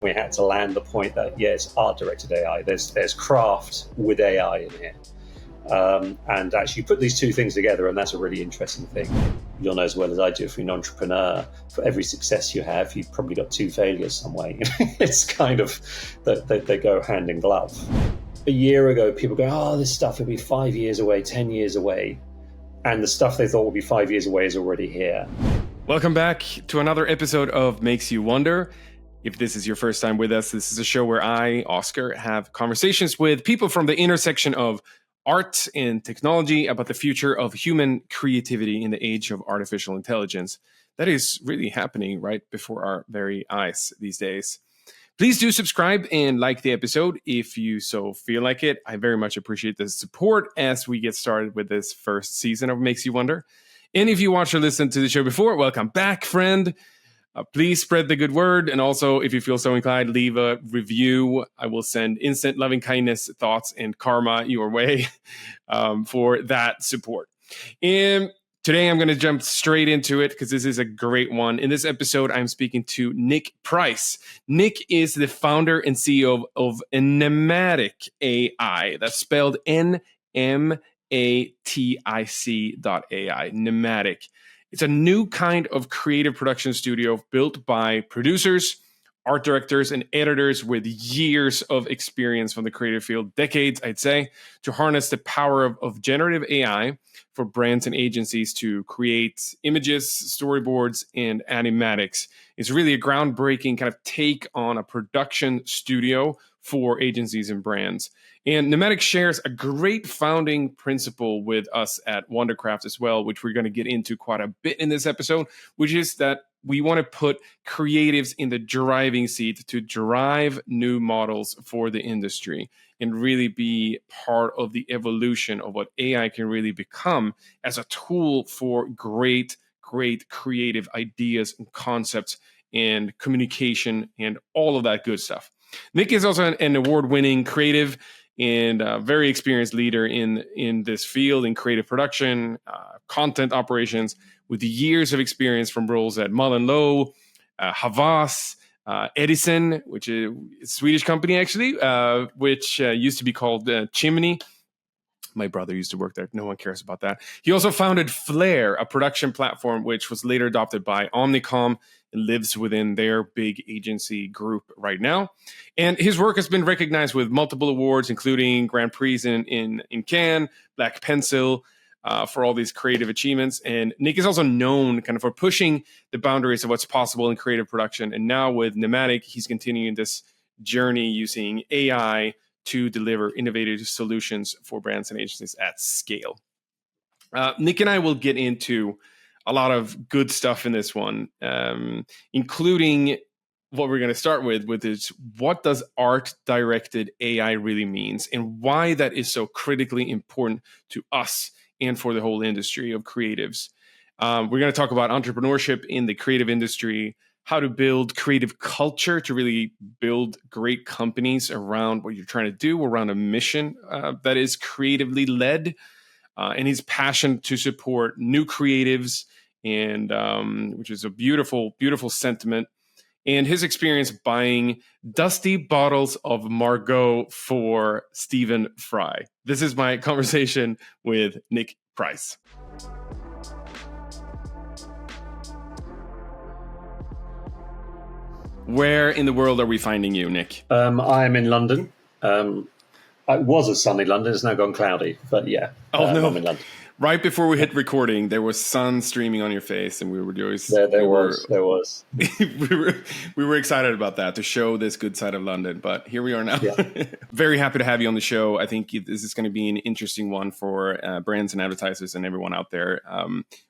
We had to land the point that, it's art-directed AI. There's craft with AI in here. And actually put these two things together, and that's a really interesting thing. You'll know as well as I do, if you're an entrepreneur, for every success you have, you've probably got two failures some way. It's kind of that they go hand in glove. A year ago, people go, oh, this stuff will be 5 years away, 10 years away. And the stuff they thought would be 5 years away is already here. Welcome back to another episode of Makes You Wonder. If this is your first time with us, this is a show where I, Oskar, have conversations with people from the intersection of art and technology about the future of human creativity in the age of artificial intelligence. That is really happening right before our very eyes these days. Please do subscribe and like the episode if you so feel like it. I very much appreciate the support as we get started with this first season of Makes You Wonder. And if you watched or listened to the show before, welcome back, friend. Please spread the good word. And also, if you feel so inclined, leave a review. I will send instant loving kindness, thoughts, and karma your way for that support. And today, I'm going to jump straight into it because this is a great one. In this episode, I'm speaking to Nick Price. Nick is the founder and CEO of Nmatic.AI. That's spelled Nmatic.AI. Pneumatic. It's a new kind of creative production studio built by producers, art directors, and editors with years of experience from the creative field, decades, I'd say, to harness the power of generative AI for brands and agencies to create images, storyboards, and animatics. It's really a groundbreaking kind of take on a production studio for agencies and brands. And Pneumatic shares a great founding principle with us at Wondercraft as well, which we're going to get into quite a bit in this episode, which is that we want to put creatives in the driving seat to drive new models for the industry and really be part of the evolution of what AI can really become as a tool for great creative ideas and concepts and communication and all of that good stuff. Nick is also an award-winning creative and a very experienced leader in this field in creative production, content operations, with years of experience from roles at Mullen Lowe, Havas, Edison, which is a Swedish company actually, which used to be called Chimney. My brother used to work there. No one cares about that. He also founded Flare, a production platform which was later adopted by Omnicom and lives within their big agency group right now. And his work has been recognized with multiple awards, including Grand Prix in Cannes, Black Pencil, for all these creative achievements. And Nick is also known kind of for pushing the boundaries of what's possible in creative production. And now with Nmatic, he's continuing this journey using AI to deliver innovative solutions for brands and agencies at scale. Nick and I will get into a lot of good stuff in this one, including what we're going to start with is what does art-directed AI really means and why that is so critically important to us and for the whole industry of creatives. We're going to talk about entrepreneurship in the creative industry, how to build creative culture to really build great companies around what you're trying to do, around a mission that is creatively led, and his passion to support new creatives, and which is a beautiful, beautiful sentiment, and his experience buying dusty bottles of Margot for Stephen Fry. This is my conversation with Nick Price. Where in the world are we finding you, Nick? I am in London. It was a sunny London. It's now gone cloudy, but yeah. Oh, no. I'm in London. Right before we hit recording, there was sun streaming on your face, and we were just there was. we were excited about that, to show this good side of London. But here we are now. Yeah. Very happy to have you on the show. I think this is going to be an interesting one for brands and advertisers and everyone out there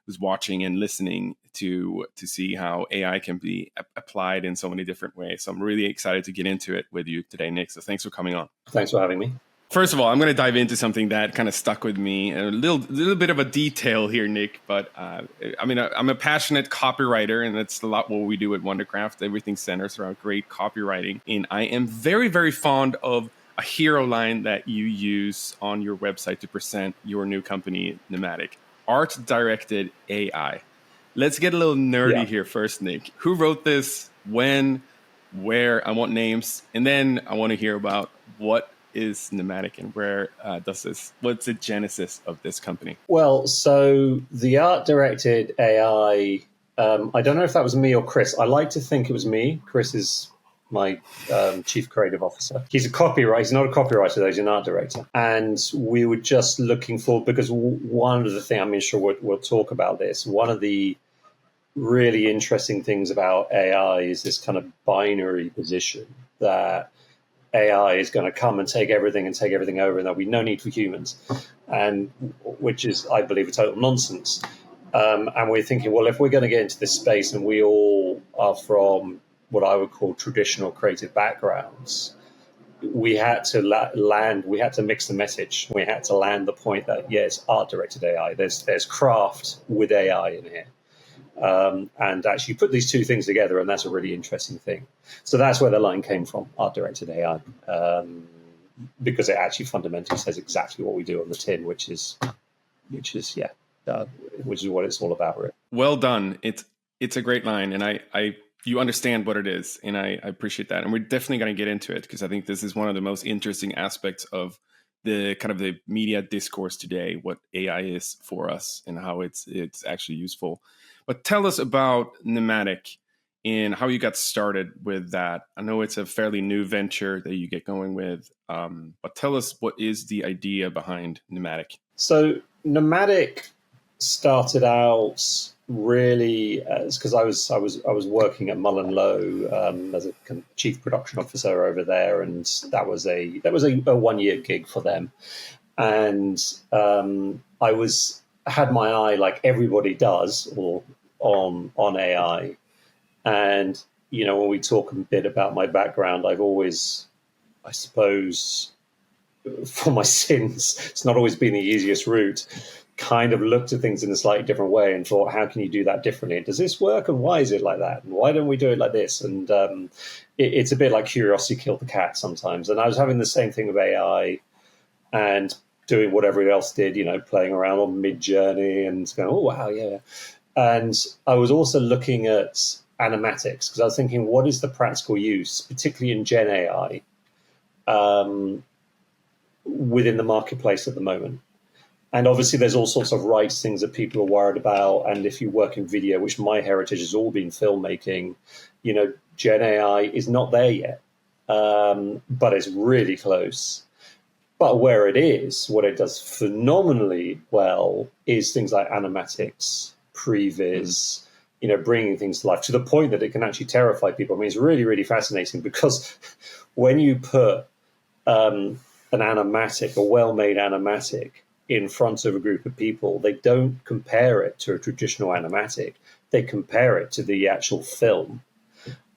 who's watching and listening to see how AI can be applied in so many different ways. So I'm really excited to get into it with you today, Nick. So thanks for coming on. Thanks for having me. First of all, I'm going to dive into something that kind of stuck with me, a little bit of a detail here, Nick. But I'm a passionate copywriter, and that's a lot what we do at Wondercraft. Everything centers around great copywriting, and I am very, very fond of a hero line that you use on your website to present your new company, Nmatic. Art-directed AI. Let's get a little nerdy here first, Nick. Who wrote this? When? where I want names, and then I want to hear about what is Pneumatic and where what's the genesis of this company? Well, so the art-directed AI, I don't know if that was me or Chris. I like to think it was me. Chris is my chief creative officer. He's a copywriter. He's not a copywriter, though. He's an art director. And we were just looking for, because one of the things, I'm sure we'll talk about this, one of the really interesting things about AI is this kind of binary position that AI is going to come and take everything over, and there'll be no need for humans, and which is, I believe, a total nonsense. And we're thinking, well, if we're going to get into this space, and we all are from what I would call traditional creative backgrounds, we had to land. We had to mix the message. We had to land the point that yes, art-directed AI. There's craft with AI in here. And actually put these two things together, and that's a really interesting thing. So that's where the line came from, art-directed AI, because it actually fundamentally says exactly what we do on the tin, which is what it's all about, really. Well done. It's a great line, and you understand what it is, and I appreciate that. And we're definitely going to get into it, because I think this is one of the most interesting aspects of the kind of the media discourse today, what AI is for us and how it's actually useful. But tell us about Nmatic and how you got started with that. I know it's a fairly new venture that you get going with, but tell us, what is the idea behind Nmatic? So Pneumatic started out really because I was working at Mullen Lowe as a kind of chief production officer over there, and that was a 1-year gig for them, and had my eye, like everybody does, or on AI. And when we talk a bit about my background, I've always, I suppose, for my sins, it's not always been the easiest route, kind of looked at things in a slightly different way and thought, how can you do that differently? Does this work? And why is it like that? And why don't we do it like this? And it's a bit like curiosity killed the cat sometimes. And I was having the same thing with AI and doing what everyone else did, playing around on Mid-Journey and going, oh, wow, yeah. And I was also looking at animatics, because I was thinking, what is the practical use, particularly in Gen AI, within the marketplace at the moment? And obviously, there's all sorts of rights things that people are worried about. And if you work in video, which my heritage has all been filmmaking, Gen AI is not there yet, but it's really close. But where it is, what it does phenomenally well is things like animatics, previs, bringing things to life to the point that it can actually terrify people. I mean, it's really, really fascinating, because when you put an animatic, a well-made animatic, in front of a group of people, they don't compare it to a traditional animatic. They compare it to the actual film.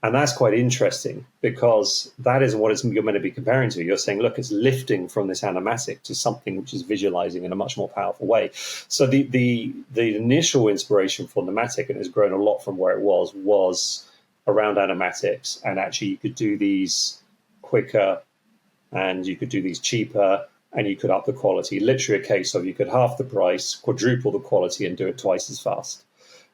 And that's quite interesting, because that isn't what you're meant to be comparing to. You're saying, look, it's lifting from this animatic to something which is visualizing in a much more powerful way. So the initial inspiration for Nmatic, and it's grown a lot from where it was around animatics. And actually, you could do these quicker, and you could do these cheaper, and you could up the quality. Literally a case of you could half the price, quadruple the quality, and do it twice as fast.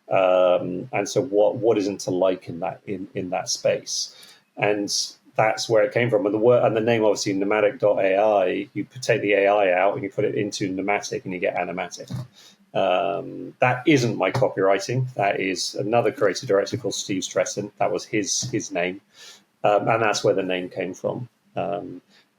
And so what isn't to like in that space? And that's where it came from. And the name, obviously, Nmatic.AI, you take the AI out and you put it into Nmatic and you get animatic. That isn't my copywriting. That is another creative director called Steve Stresson. That was his name. And that's where the name came from.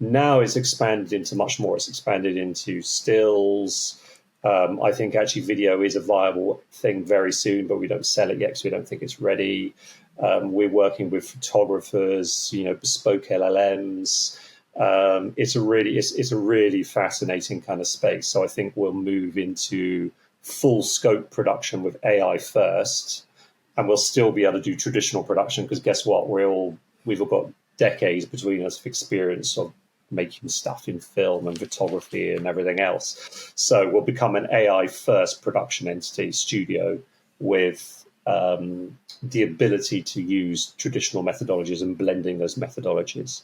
Now it's expanded into much more. It's expanded into stills. I think actually video is a viable thing very soon, but we don't sell it yet because we don't think it's ready. We're working with photographers, bespoke LLMs. It's a really fascinating kind of space. So I think we'll move into full scope production with AI first, and we'll still be able to do traditional production, because guess what? We've all got decades between us of experience of making stuff in film and photography and everything else. So we'll become an AI first production entity studio with the ability to use traditional methodologies and blending those methodologies.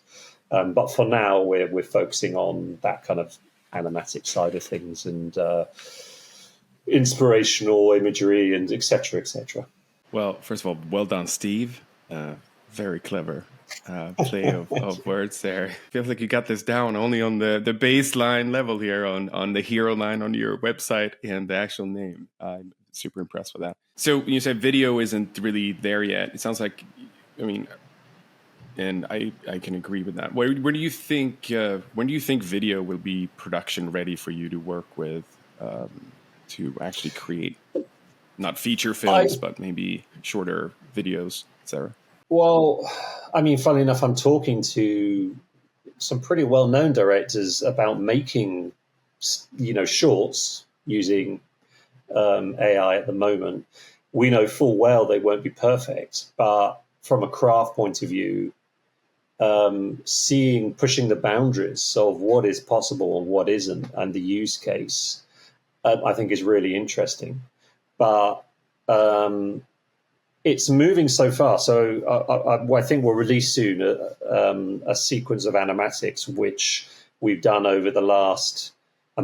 But for now, we're focusing on that kind of animatic side of things, and inspirational imagery, and et cetera, et cetera. Well, first of all, well done, Steve. Very clever. play of words there. Feels like you got this down only on the baseline level here on the hero line on your website and the actual name. I'm super impressed with that. So you said video isn't really there yet. It sounds like, I mean, and I can agree with that. Where do you think when do you think video will be production ready for you to work with to actually create not feature films but maybe shorter videos, etc.? Well, I mean, funny enough, I'm talking to some pretty well-known directors about making, shorts using AI at the moment. We know full well they won't be perfect, but from a craft point of view, pushing the boundaries of what is possible and what isn't, and the use case, I think is really interesting. But it's moving so far. So I think we'll release soon a sequence of animatics, which we've done over the last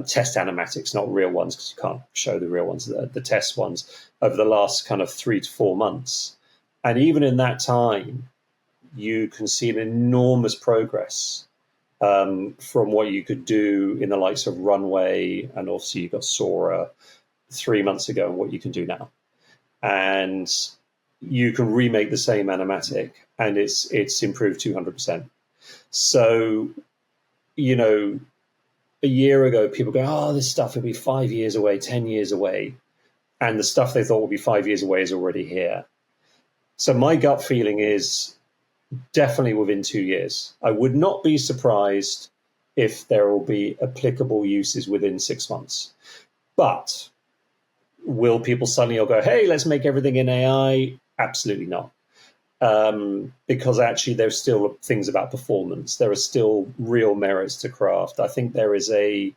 test animatics, not real ones, because you can't show the real ones, the test ones, over the last kind of 3 to 4 months. And even in that time, you can see an enormous progress from what you could do in the likes of Runway, and also you got Sora 3 months ago, and what you can do now. And you can remake the same animatic, and it's improved 200%. So, a year ago, people go, "Oh, this stuff will be 5 years away, 10 years away," and the stuff they thought would be 5 years away is already here. So my gut feeling is definitely within 2 years. I would not be surprised if there will be applicable uses within 6 months. But will people suddenly all go, "Hey, let's make everything in AI"? Absolutely not. Because actually there's still things about performance. There are still real merits to craft. I think there is a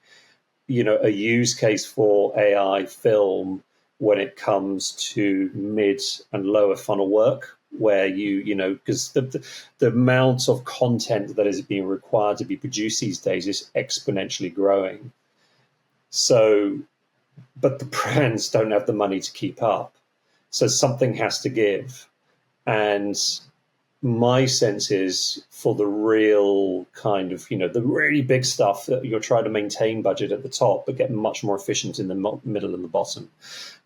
use case for AI film when it comes to mid and lower funnel work, where because the amount of content that is being required to be produced these days is exponentially growing. So, but the brands don't have the money to keep up. So something has to give. And my sense is for the real kind of, the really big stuff that you're trying to maintain budget at the top, but get much more efficient in the middle and the bottom.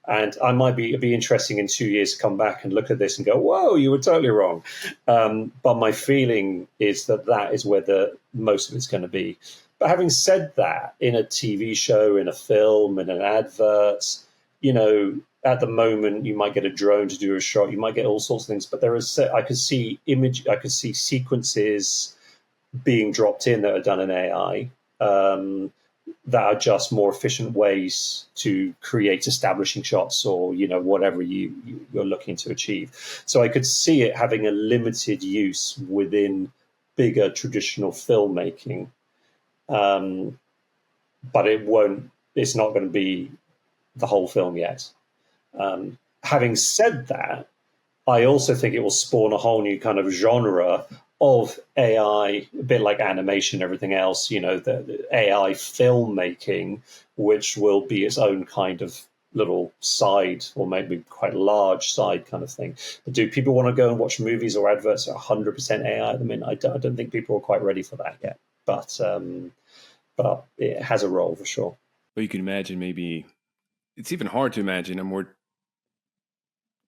And I it'd be interesting in 2 years to come back and look at this and go, "Whoa, you were totally wrong." But my feeling is that is where the most of it's going to be. But having said that, in a TV show, in a film, in an advert, at the moment you might get a drone to do a shot, you might get all sorts of things, but I could see sequences being dropped in that are done in AI, that are just more efficient ways to create establishing shots, or whatever you're looking to achieve. So I could see it having a limited use within bigger traditional filmmaking, but it's not going to be the whole film yet. Having said that, I also think it will spawn a whole new kind of genre of AI, a bit like animation and everything else, the AI filmmaking, which will be its own kind of little side, or maybe quite large side kind of thing. But do people want to go and watch movies or adverts that are 100% AI at the minute? I don't think people are quite ready for that yet. But it has a role for sure. But you can imagine, maybe it's even hard to imagine a more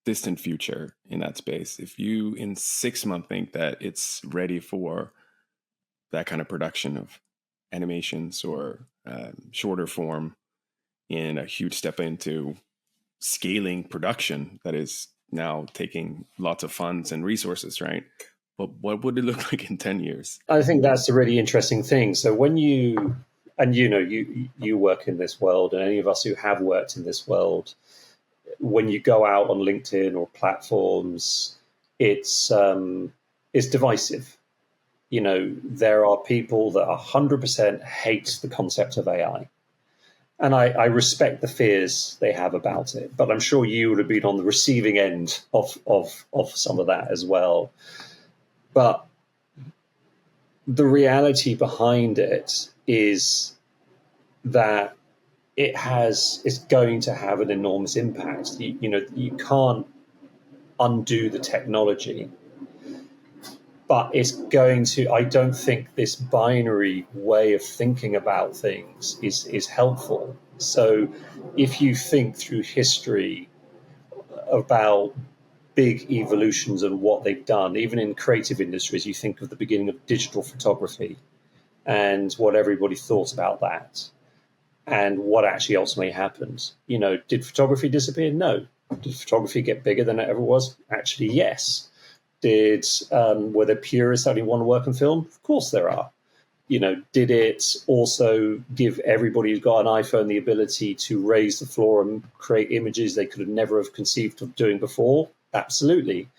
distant future in that space. If you in 6 months think that it's ready for that kind of production of animations or shorter form, in a huge step into scaling production that is now taking lots of funds and resources, right? But what would it look like in 10 years? I think that's a really interesting thing. So when you work in this world, and any of us who have worked in this world, when you go out on LinkedIn or platforms, it's divisive. There are people that 100% hate the concept of AI. And I respect the fears they have about it, but I'm sure you would have been on the receiving end of some of that as well. But the reality behind it is that it's going to have an enormous impact. You can't undo the technology, but it's going to, I don't think this binary way of thinking about things is helpful. So if you think through history about big evolutions and what they've done, even in creative industries, you think of the beginning of digital photography and what everybody thought about that and what actually ultimately happened. Did photography disappear? No. Did photography get bigger than it ever was? Actually, yes. Were there purists that only want to work in film? Of course there are. Did it also give everybody who's got an iPhone the ability to raise the floor and create images they could have never have conceived of doing before? Absolutely.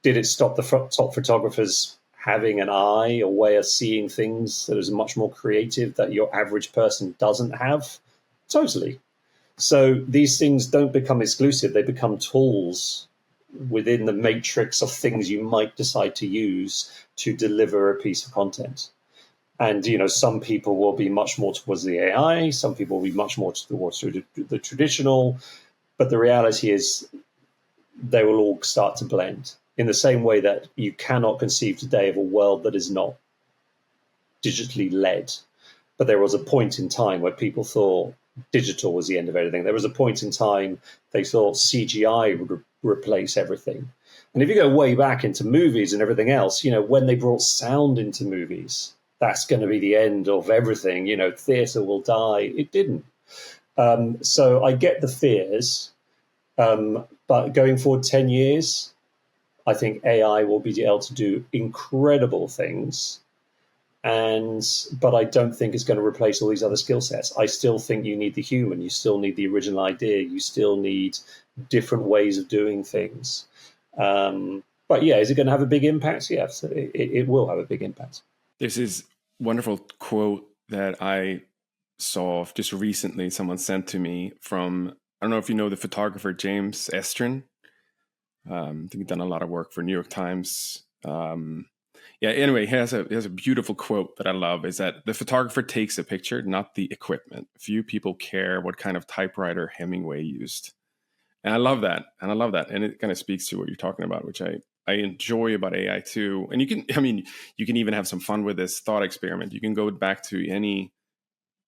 Did it stop the top photographers having an eye, a way of seeing things that is much more creative that your average person doesn't have? Totally. So these things don't become exclusive. They become tools within the matrix of things you might decide to use to deliver a piece of content. And, some people will be much more towards the AI. Some people will be much more towards the traditional. But the reality is they will all start to blend in the same way that you cannot conceive today of a world that is not digitally led. But there was a point in time where people thought digital was the end of everything. There was a point in time they thought CGI would replace everything. And if you go way back into movies and everything else, when they brought sound into movies, that's going to be the end of everything. Theatre will die. It didn't. So I get the fears, but going forward 10 years, I think AI will be able to do incredible things. But I don't think it's going to replace all these other skill sets. I still think you need the human. You still need the original idea. You still need different ways of doing things. But yeah, is it going to have a big impact? Yes, it will have a big impact. This is wonderful quote that I saw just recently. Someone sent to me from, I don't know if you know the photographer James Estrin. I think he's done a lot of work for New York Times. Anyway, he has a beautiful quote that I love, is that the photographer takes a picture, not the equipment. Few people care what kind of typewriter Hemingway used. And I love that. And it kind of speaks to what you're talking about, which I enjoy about AI too. And you can even have some fun with this thought experiment. You can go back to any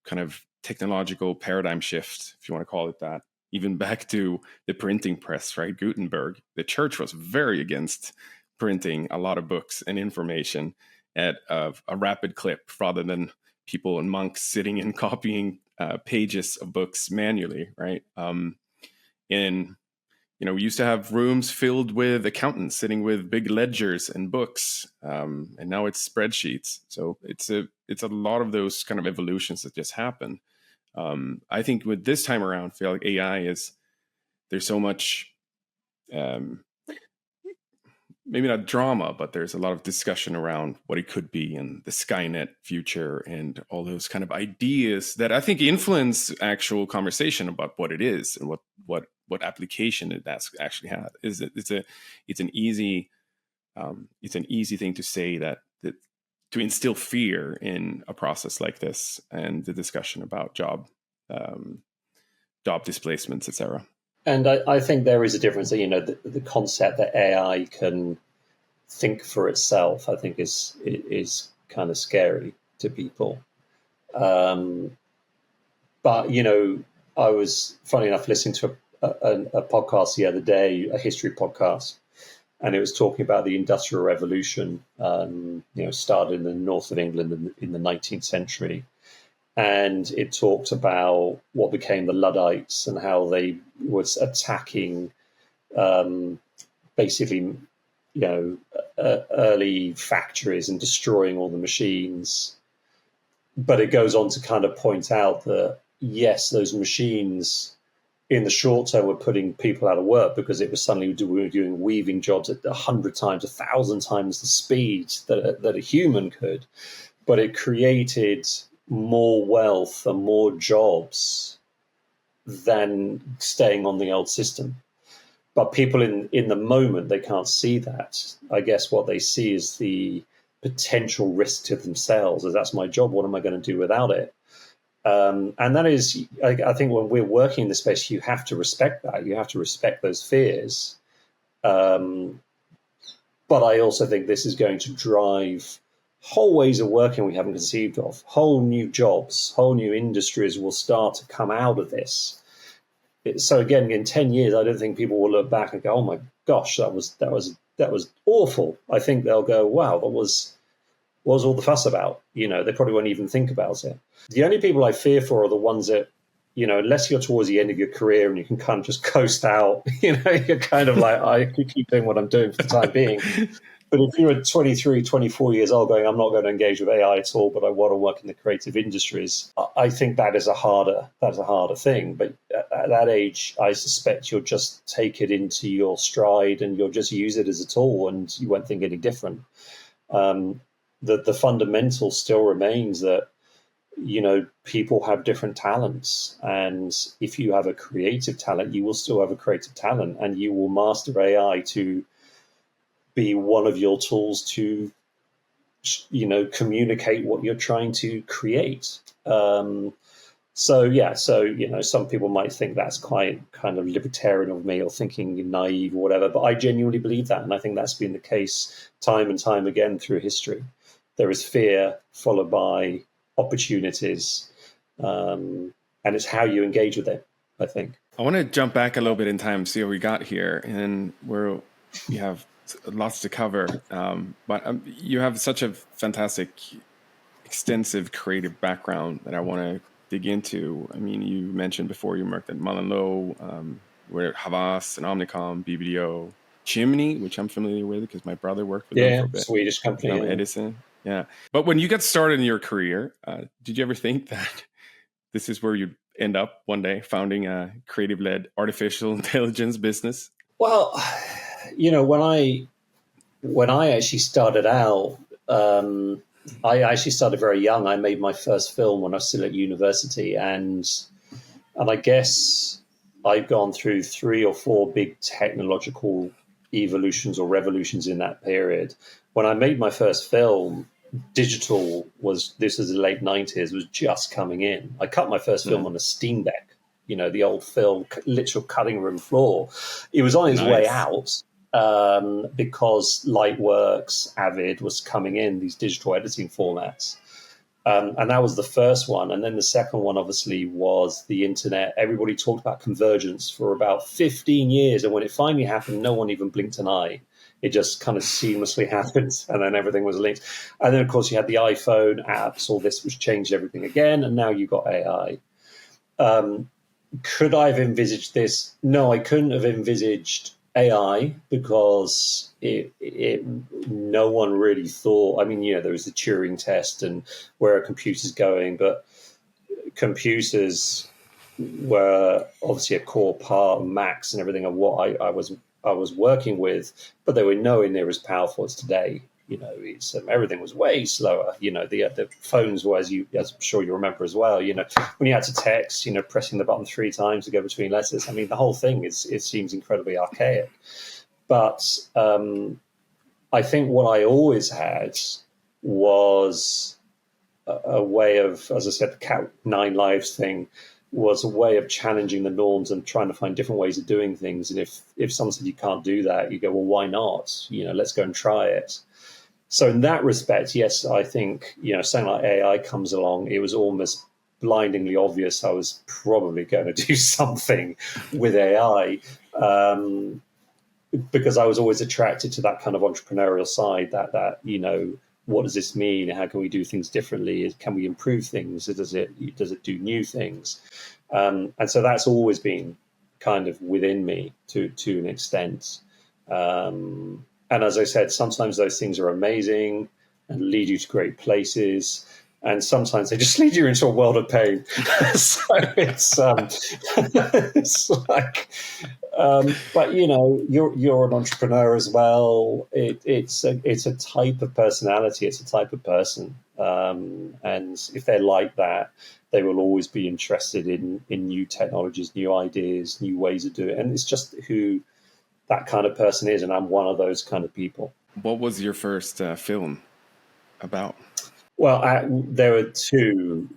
kind of technological paradigm shift, if you want to call it that, even back to the printing press, right? Gutenberg. The church was very against printing a lot of books and information at a rapid clip rather than people and monks sitting and copying pages of books manually, right? And we used to have rooms filled with accountants sitting with big ledgers and books, and now it's spreadsheets. So it's a lot of those kind of evolutions that just happen. I think with this time around, I feel like AI there's so much, maybe not drama, but there's a lot of discussion around what it could be and the Skynet future and all those kind of ideas that I think influence actual conversation about what it is and what application it actually has. It's an easy thing to say that to instill fear in a process like this and the discussion about job displacements, etc. And I think there is a difference. The concept that AI can think for itself, I think is kind of scary to people. But I was, funny enough, listening to a podcast the other day, a history podcast, and it was talking about the Industrial Revolution. Started in the north of England in the 19th century. And it talked about what became the Luddites and how they was attacking basically, early factories and destroying all the machines. But it goes on to kind of point out that, yes, those machines in the short term were putting people out of work because it was suddenly we were doing weaving jobs at 100 times, 1,000 times the speed that a human could. But it created more wealth and more jobs than staying on the old system. But people in the moment, they can't see that. I guess what they see is the potential risk to themselves, as that's my job. What am I going to do without it? And that is, I think when we're working in the space, you have to respect that. You have to respect those fears. But I also think this is going to drive whole ways of working we haven't conceived of. Whole new jobs, whole new industries will start to come out of this. So again, in 10 years, I don't think people will look back and go, "Oh my gosh, that was awful." I think they'll go, "Wow, what was all the fuss about?" They probably won't even think about it. The only people I fear for are the ones that, unless you're towards the end of your career and you can kind of just coast out, you're kind of like, I could keep doing what I'm doing for the time being. But if you're 23, 24 years old going, I'm not going to engage with AI at all, but I want to work in the creative industries, I think that is a harder thing. But at that age, I suspect you'll just take it into your stride and you'll just use it as a tool and you won't think any different. The fundamental still remains that, people have different talents. And if you have a creative talent, you will still have a creative talent and you will master AI to be one of your tools to, communicate what you're trying to create. Some people might think that's quite kind of libertarian of me or thinking naive or whatever, but I genuinely believe that. And I think that's been the case time and time again through history. There is fear followed by opportunities, and it's how you engage with it, I think. I want to jump back a little bit in time, see how we got here, and we have lots to cover. But you have such a fantastic, extensive creative background that I want to dig into. I mean, you mentioned before you worked at Mullen we're at Havas and Omnicom, BBDO, Chimney, which I'm familiar with because my brother worked with them for a bit. Swedish company. Edison. Yeah. But when you got started in your career, did you ever think that this is where you'd end up one day, founding a creative-led artificial intelligence business? Well, when I actually started out, I actually started very young. I made my first film when I was still at university, and I guess I've gone through 3 or 4 big technological evolutions or revolutions in that period. When I made my first film, digital this was the late 90s, was just coming in. I cut my first film on a Steam Deck, the old film, literal cutting room floor. It was on its way out because Lightworks, Avid was coming in, these digital editing formats. And that was the first one. And then the second one, obviously, was the internet. Everybody talked about convergence for about 15 years. And when it finally happened, no one even blinked an eye. It just kind of seamlessly happened. And then everything was linked. And then, of course, you had the iPhone apps, all this, which changed everything again. And now you've got AI. Could I have envisaged this? No, I couldn't have envisaged AI because no one really thought. I mean, there was the Turing test and where are computers going, but computers were obviously a core part of Macs and everything of what I was working with, but they were nowhere near as powerful as today. Everything was way slower. The phones were, as I'm sure you remember as well. When you had to text, pressing the button 3 times to go between letters. I mean, the whole thing it seems incredibly archaic. But I think what I always had was a way of, as I said, the Cat 9 Lives thing was a way of challenging the norms and trying to find different ways of doing things. And if someone said you can't do that, you go, well, why not? Let's go and try it. So in that respect, yes, I think, something like AI comes along, it was almost blindingly obvious I was probably going to do something with AI because I was always attracted to that kind of entrepreneurial side, that what does this mean? How can we do things differently? Can we improve things? Does it do new things? And so that's always been kind of within me to an extent. And as I said, sometimes those things are amazing and lead you to great places. And sometimes they just lead you into a world of pain. So it's like, but you're an entrepreneur as well. It's a type of personality. It's a type of person. And if they're like that, they will always be interested in new technologies, new ideas, new ways of doing it. And it's just who that kind of person is, and I'm one of those kind of people. What was your first film about? Well, there were 2.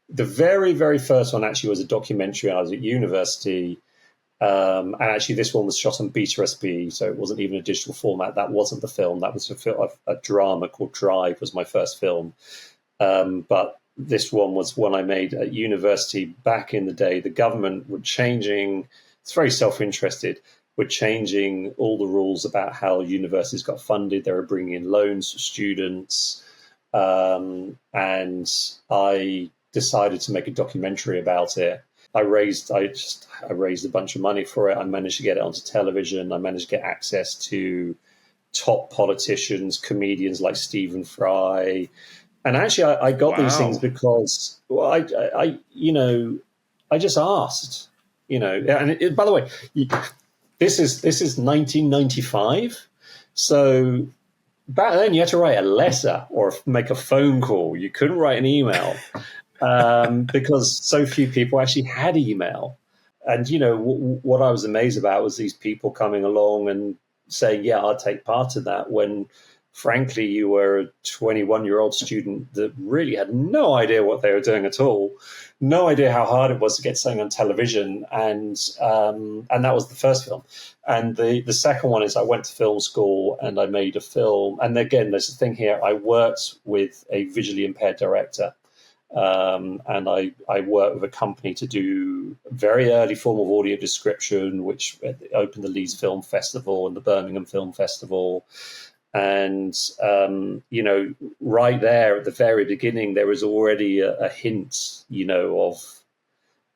The very, very first one actually was a documentary. I was at university, And actually, this one was shot on Beta SB, so it wasn't even a digital format. That wasn't the film. That was a drama called Drive, was my first film. But this one was one I made at university back in the day. The government were changing, it's very self-interested, were changing all the rules about how universities got funded. They were bringing in loans for students. And I decided to make a documentary about it. I raised a bunch of money for it. I managed to get it onto television. I managed to get access to top politicians, comedians like Stephen Fry. And actually, I got these things because, well, I just asked, And by the way, this is 1995, so back then you had to write a letter or make a phone call. You couldn't write an email because so few people actually had email. And what I was amazed about was these people coming along and saying, "Yeah, I'll take part in that." When frankly, you were a 21-year-old student that really had no idea what they were doing at all, no idea how hard it was to get something on television, and that was the first film. And the second one is I went to film school and I made a film. And again, there's a thing here. I worked with a visually impaired director, and I worked with a company to do a very early form of audio description, which opened the Leeds Film Festival and the Birmingham Film Festival. And, right there at the very beginning, there was already a hint,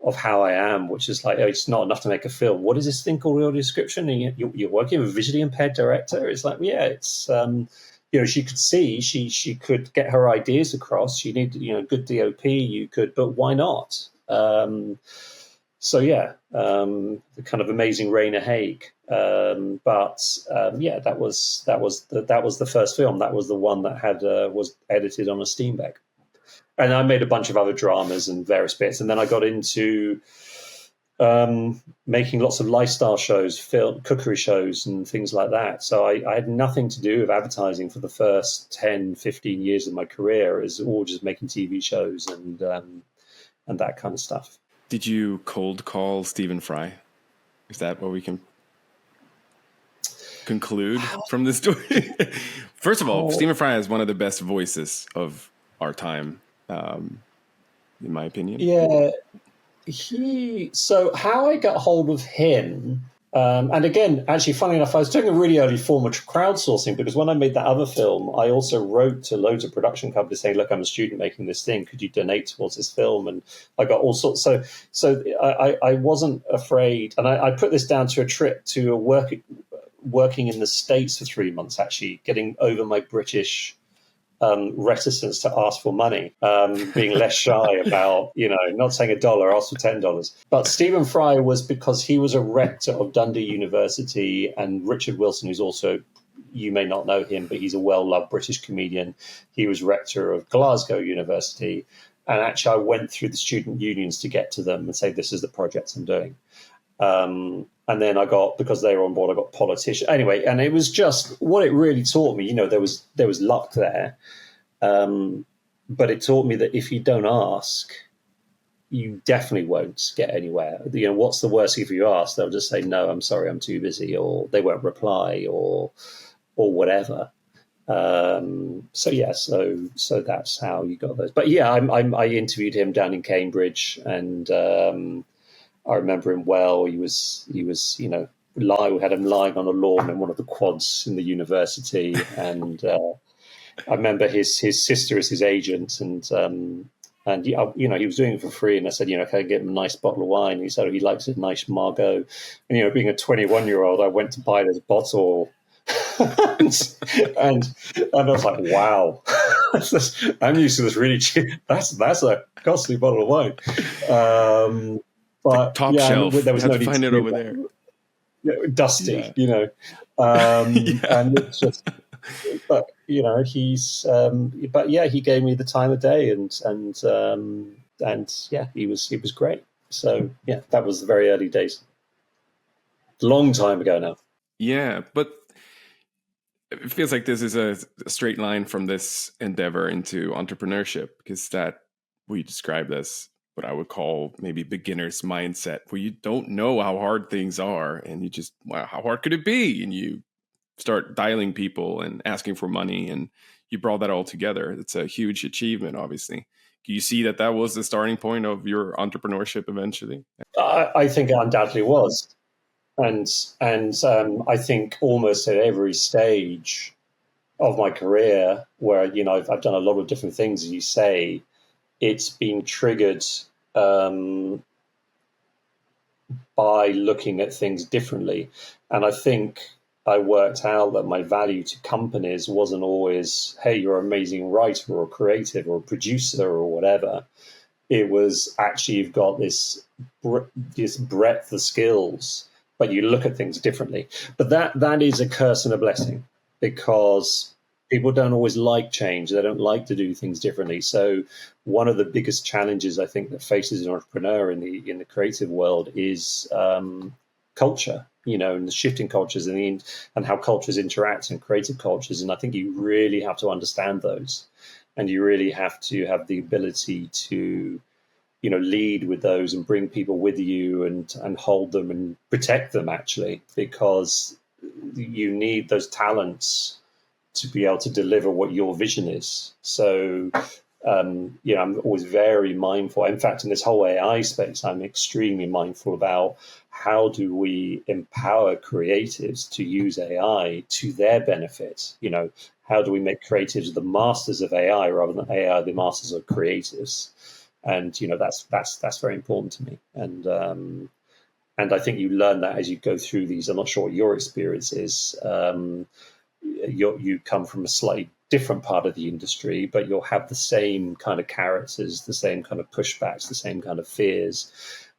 of how I am, which is like, oh, it's not enough to make a film. What is this thing called audio description? And you're working with a visually impaired director. It's like, yeah, it's, she could see, she could get her ideas across. She needed, good DOP, you could, but why not? So yeah, the kind of amazing Raina Haig. That was the first film. That was the one that had was edited on a Steenbeck, and I made a bunch of other dramas and various bits. And then I got into making lots of lifestyle shows, film cookery shows, and things like that. So I had nothing to do with advertising for the first 10, 15 years of my career. It was all just making TV shows and that kind of stuff. Did you cold call Stephen Fry? Is that what we can conclude from this story? First of all, Stephen Fry is one of the best voices of our time, in my opinion. Yeah. So how I got hold of him, and again, actually, funny enough, I was doing a really early form of crowdsourcing, because when I made that other film, I also wrote to loads of production companies saying, look, I'm a student making this thing. Could you donate towards this film? And I got all sorts. So I wasn't afraid. And I put this down to a trip to working in the States for 3 months, actually, getting over my British reticence to ask for money, being less shy about, not saying $1, ask for $10. But Stephen Fry was, because he was a rector of Dundee University, and Richard Wilson, who's also, you may not know him, but he's a well-loved British comedian. He was rector of Glasgow University. And actually, I went through the student unions to get to them and say, this is the project I'm doing. And then because they were on board, I got politicians. Anyway, and it was just what it really taught me. There was luck there, but it taught me that if you don't ask, you definitely won't get anywhere. What's the worst if you ask? They'll just say, no, I'm sorry, I'm too busy, or they won't reply, or whatever. So that's how you got those. But yeah, I interviewed him down in Cambridge, and I remember him well. He was, we had him lying on a lawn in one of the quads in the university, and I remember his sister is his agent, and he was doing it for free. And I said, can I get him a nice bottle of wine? And he said, he likes a nice Margot. And being a 21-year-old, I went to buy this bottle, and I was like, wow, I'm used to this really cheap. That's a costly bottle of wine. But top shelf. There was no need to find it over there. Dusty, yeah. And it's just. But he's. But yeah, he gave me the time of day, and yeah, he was great. So yeah, that was the very early days. Long time ago now. Yeah, but it feels like this is a straight line from this endeavor into entrepreneurship, because that we described as what I would call maybe beginner's mindset, where you don't know how hard things are, and you just, wow, how hard could it be? And you start dialing people and asking for money, and you brought that all together. It's a huge achievement, obviously. Do you see that that was the starting point of your entrepreneurship eventually? I think it undoubtedly was, and I think almost at every stage of my career, where I've done a lot of different things, as you say, it's been triggered by looking at things differently. And I think I worked out that my value to companies wasn't always, hey, you're an amazing writer or creative or producer or whatever. It was actually you've got this breadth of skills, but you look at things differently. But that is a curse and a blessing, because people don't always like change. They don't like to do things differently. So one of the biggest challenges I think that faces an entrepreneur in the creative world is culture, and the shifting cultures and how cultures interact and creative cultures. And I think you really have to understand those, and you really have to have the ability to lead with those and bring people with you and hold them and protect them, actually, because you need those talents to be able to deliver what your vision is. So, I'm always very mindful. In fact, in this whole AI space, I'm extremely mindful about how do we empower creatives to use AI to their benefit? How do we make creatives the masters of AI rather than AI the masters of creatives? And that's very important to me. And I think you learn that as you go through these. I'm not sure what your experience is. You come from a slightly different part of the industry, but you'll have the same kind of characters, the same kind of pushbacks, the same kind of fears.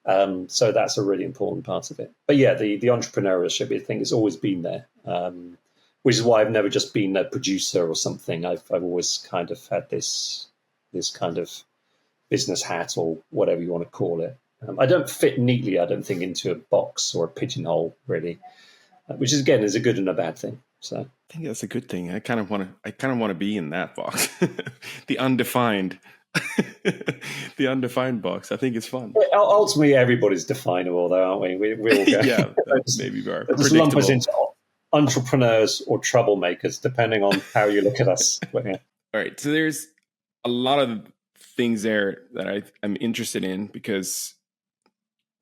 So that's a really important part of it. But yeah, the entrepreneurship thing has always been there, which is why I've never just been a producer or something. I've always kind of had this kind of business hat, or whatever you want to call it. I don't fit neatly, I don't think, into a box or a pigeonhole, really, which is, again, is a good and a bad thing. So I think that's a good thing. I kind of want to be in that box, the undefined, the undefined box. I think it's fun. Ultimately, everybody's definable, though, aren't we? We all go. Yeah, maybe very just lump us into entrepreneurs or troublemakers, depending on how you look at us. But, yeah. All right. So there's a lot of things there that I'm interested in, because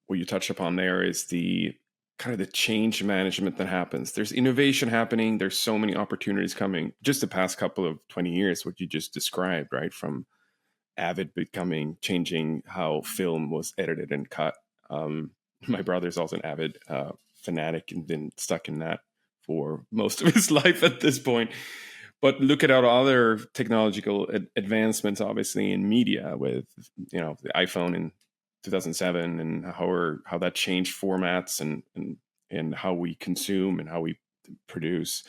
what you touched upon there is the kind of the change management that happens. There's innovation happening. There's so many opportunities coming. Just the past couple of 20 years, what you just described, right? From Avid changing how film was edited and cut. My brother's also an Avid fanatic and been stuck in that for most of his life at this point. But look at all other technological advancements, obviously, in media, with the iPhone in 2007, and how that changed formats and how we consume and how we produce.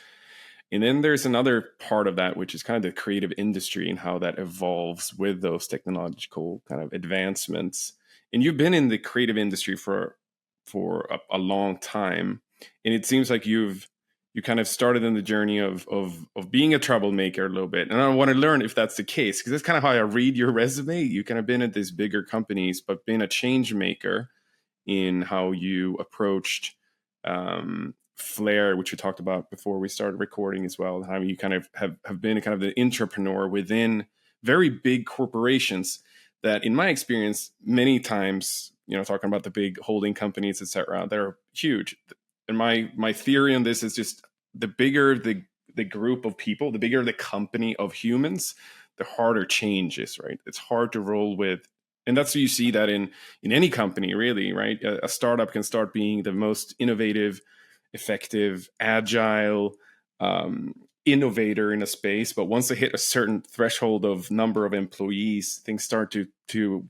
And then there's another part of that, which is kind of the creative industry and how that evolves with those technological kind of advancements. And you've been in the creative industry for a long time, and it seems like you kind of started in the journey of being a troublemaker a little bit. And I want to learn if that's the case, because that's kind of how I read your resume. You kind of been at these bigger companies, but been a change maker in how you approached flair, which we talked about before we started recording as well, how you kind of have been kind of the entrepreneur within very big corporations that, in my experience, many times, talking about the big holding companies, etc., they're huge. And my theory on this is just the bigger the group of people, the bigger the company of humans, the harder change is, right? It's hard to roll with. And that's what you see that in any company, really, right? A startup can start being the most innovative, effective, agile, innovator in a space, but once they hit a certain threshold of number of employees, things start to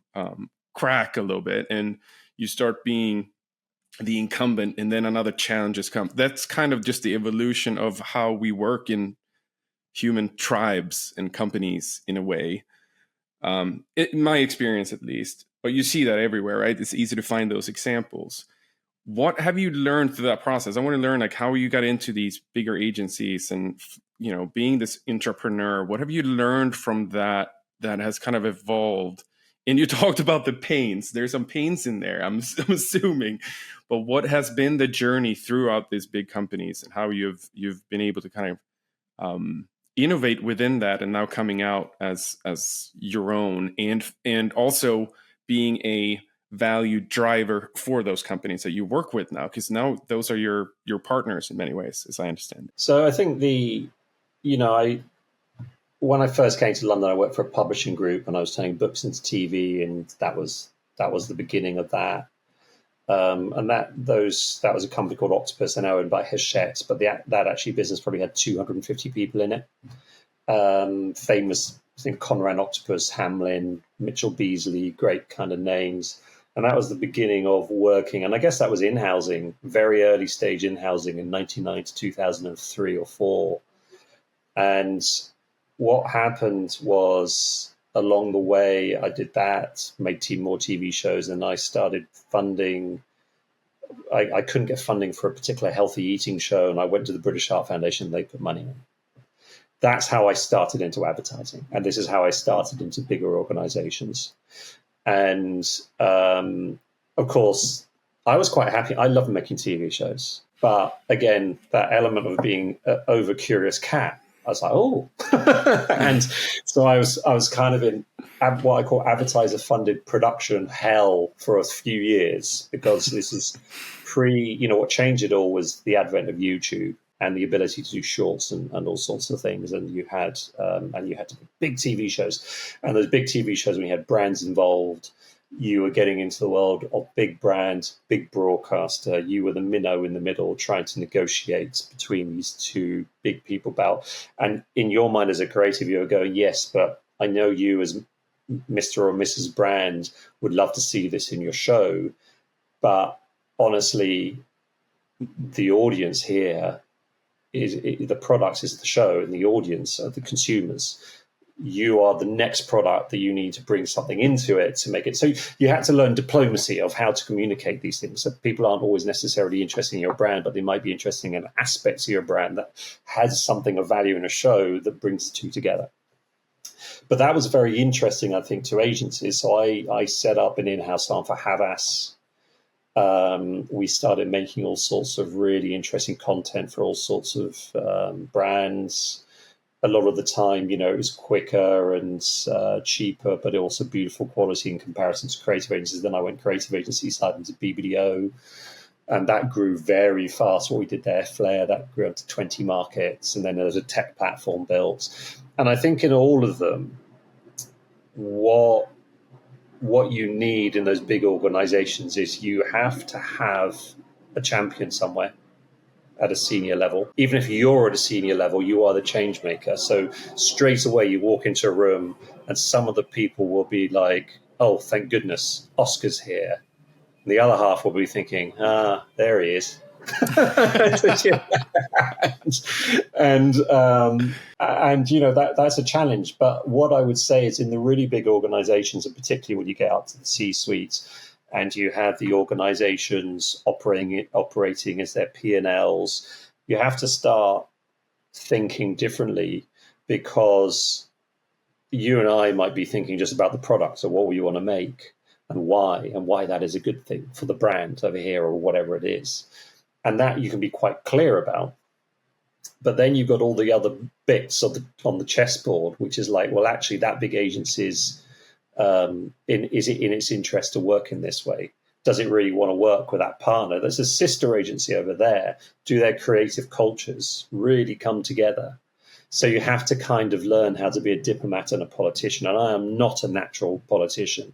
crack a little bit, and you start being the incumbent, and then another challenge has come. That's kind of just the evolution of how we work in human tribes and companies, in a way, in my experience at least. But you see that everywhere, right? It's easy to find those examples. What have you learned through that process? I want to learn, like, how you got into these bigger agencies and, being this entrepreneur. What have you learned from that has kind of evolved And you talked about the pains. There's some pains in there, I'm assuming. But what has been the journey throughout these big companies, and how you've been able to kind of innovate within that, and now coming out as your own, and also being a value driver for those companies that you work with now, because now those are your partners in many ways, as I understand. So I think when I first came to London, I worked for a publishing group, and I was turning books into TV, and that was the beginning of that. And that was a company called Octopus, and owned by Hachette, but that actually business probably had 250 people in it. Famous, I think, Conrad Octopus, Hamlin, Mitchell Beasley, great kind of names. And that was the beginning of working. And I guess that was in-housing, very early stage in-housing in 1999 to 2003 or 4. And what happened was, along the way, I did that, made more TV shows, and I started funding. I couldn't get funding for a particular healthy eating show, and I went to the British Heart Foundation, and they put money in. That's how I started into advertising. And this is how I started into bigger organizations. And of course, I was quite happy. I love making TV shows. But again, that element of being an over-curious cat, I was like, oh. And so I was kind of in what I call advertiser-funded production hell for a few years, because this is what changed it all was the advent of YouTube and the ability to do shorts and all sorts of things. And you had to make big TV shows. And those big TV shows, when you had brands involved, you were getting into the world of big brand, big broadcaster. You were the minnow in the middle, trying to negotiate between these two big people. And in your mind as a creative, you were going, yes, but I know you as Mr. or Mrs. Brand would love to see this in your show. But honestly, the audience here the product is the show, and the audience are the consumers. You are the next product that you need to bring something into it to make it. So you had to learn diplomacy of how to communicate these things. So people aren't always necessarily interested in your brand, but they might be interested in aspects of your brand that has something of value in a show that brings the two together. But that was very interesting, I think, to agencies. So I set up an in-house arm for Havas. We started making all sorts of really interesting content for all sorts of brands. A lot of the time, it was quicker and cheaper, but also beautiful quality in comparison to creative agencies. Then I went creative agency side into BBDO, and that grew very fast. What we did there, Flair, that grew up to 20 markets, and then there was a tech platform built. And I think in all of them, what you need in those big organizations is you have to have a champion somewhere at a senior level. Even if you're at a senior level, you are the change maker. So straight away you walk into a room and some of the people will be like, oh, thank goodness, Oscar's here. And the other half will be thinking, there he is. and that's a challenge. But what I would say is, in the really big organizations, and particularly when you get up to the C-suites and you have the organizations operating as their P&Ls, you have to start thinking differently, because you and I might be thinking just about the product, so what we want to make and why that is a good thing for the brand over here or whatever it is. And that you can be quite clear about. But then you've got all the other bits on the chessboard, which is like, well, actually, that big agency is it in its interest to work in this way? Does it really want to work with that partner? There's a sister agency over there. Do their creative cultures really come together? So you have to kind of learn how to be a diplomat and a politician. And I am not a natural politician.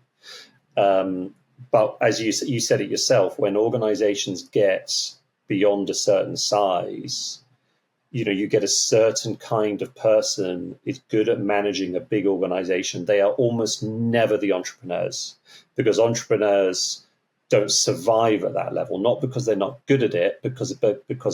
But as you said it yourself, when organizations get beyond a certain size, you get a certain kind of person is good at managing a big organization. They are almost never the entrepreneurs, because entrepreneurs don't survive at that level, not because they're not good at it, because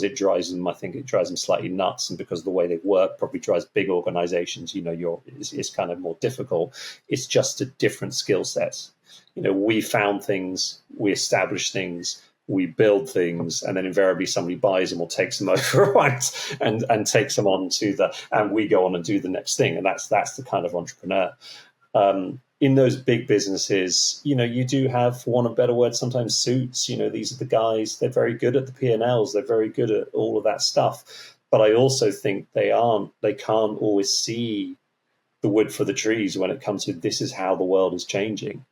it drives them. I think it drives them slightly nuts, and because the way they work probably drives big organizations. It's kind of more difficult. It's just a different skill set. We found things, we establish things, we build things, and then invariably somebody buys them or takes them over, right? And takes them on and we go on and do the next thing. And that's the kind of entrepreneur. in those big businesses, you do have, for want of a better word, sometimes suits. These are the guys, they're very good at the P&Ls, they're very good at all of that stuff. But I also think they can't always see the wood for the trees when it comes to this is how the world is changing.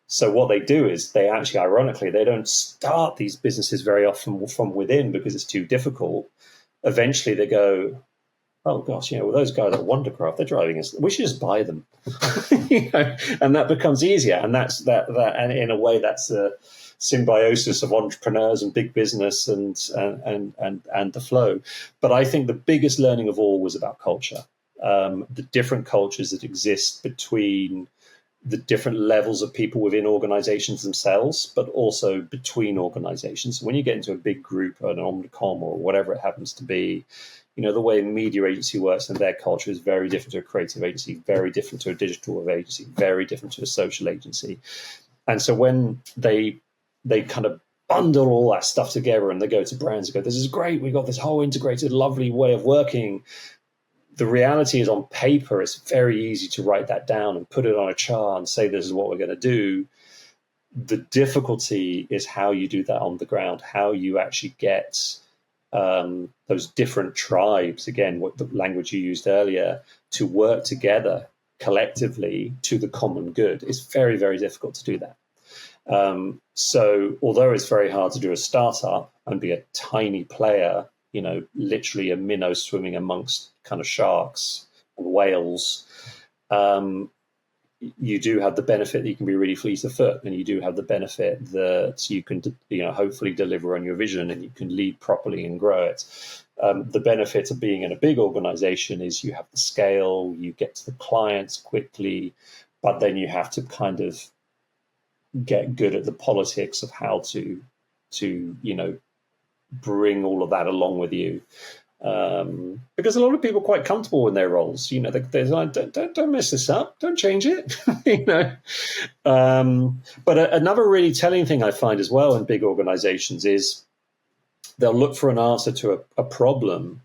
So what they do is they actually, ironically, they don't start these businesses very often from within because it's too difficult. Eventually they go, oh gosh, well, those guys at Wondercraft, they're driving us. We should just buy them, and that becomes easier. And that's that. And in a way, that's a symbiosis of entrepreneurs and big business and the flow. But I think the biggest learning of all was about culture, the different cultures that exist between the different levels of people within organizations themselves, but also between organizations. So when you get into a big group, an Omnicom or whatever it happens to be, the way a media agency works and their culture is very different to a creative agency, very different to a digital agency, very different to a social agency. And so when they kind of bundle all that stuff together and they go to brands and go, this is great, we've got this whole integrated, lovely way of working. The reality is, on paper, it's very easy to write that down and put it on a chart and say, this is what we're going to do. The difficulty is how you do that on the ground, how you actually get those different tribes, again, what the language you used earlier, to work together collectively to the common good. It's very, very difficult to do that. So although it's very hard to do a startup and be a tiny player, literally a minnow swimming amongst kind of sharks and whales, you do have the benefit that you can be really fleet of foot, and you do have the benefit that you can, hopefully deliver on your vision and you can lead properly and grow it. The benefit of being in a big organization is you have the scale, you get to the clients quickly, but then you have to kind of get good at the politics of how to bring all of that along with you. Because a lot of people are quite comfortable in their roles. They're like, don't mess this up, don't change it. But another really telling thing I find as well in big organizations is they'll look for an answer to a problem,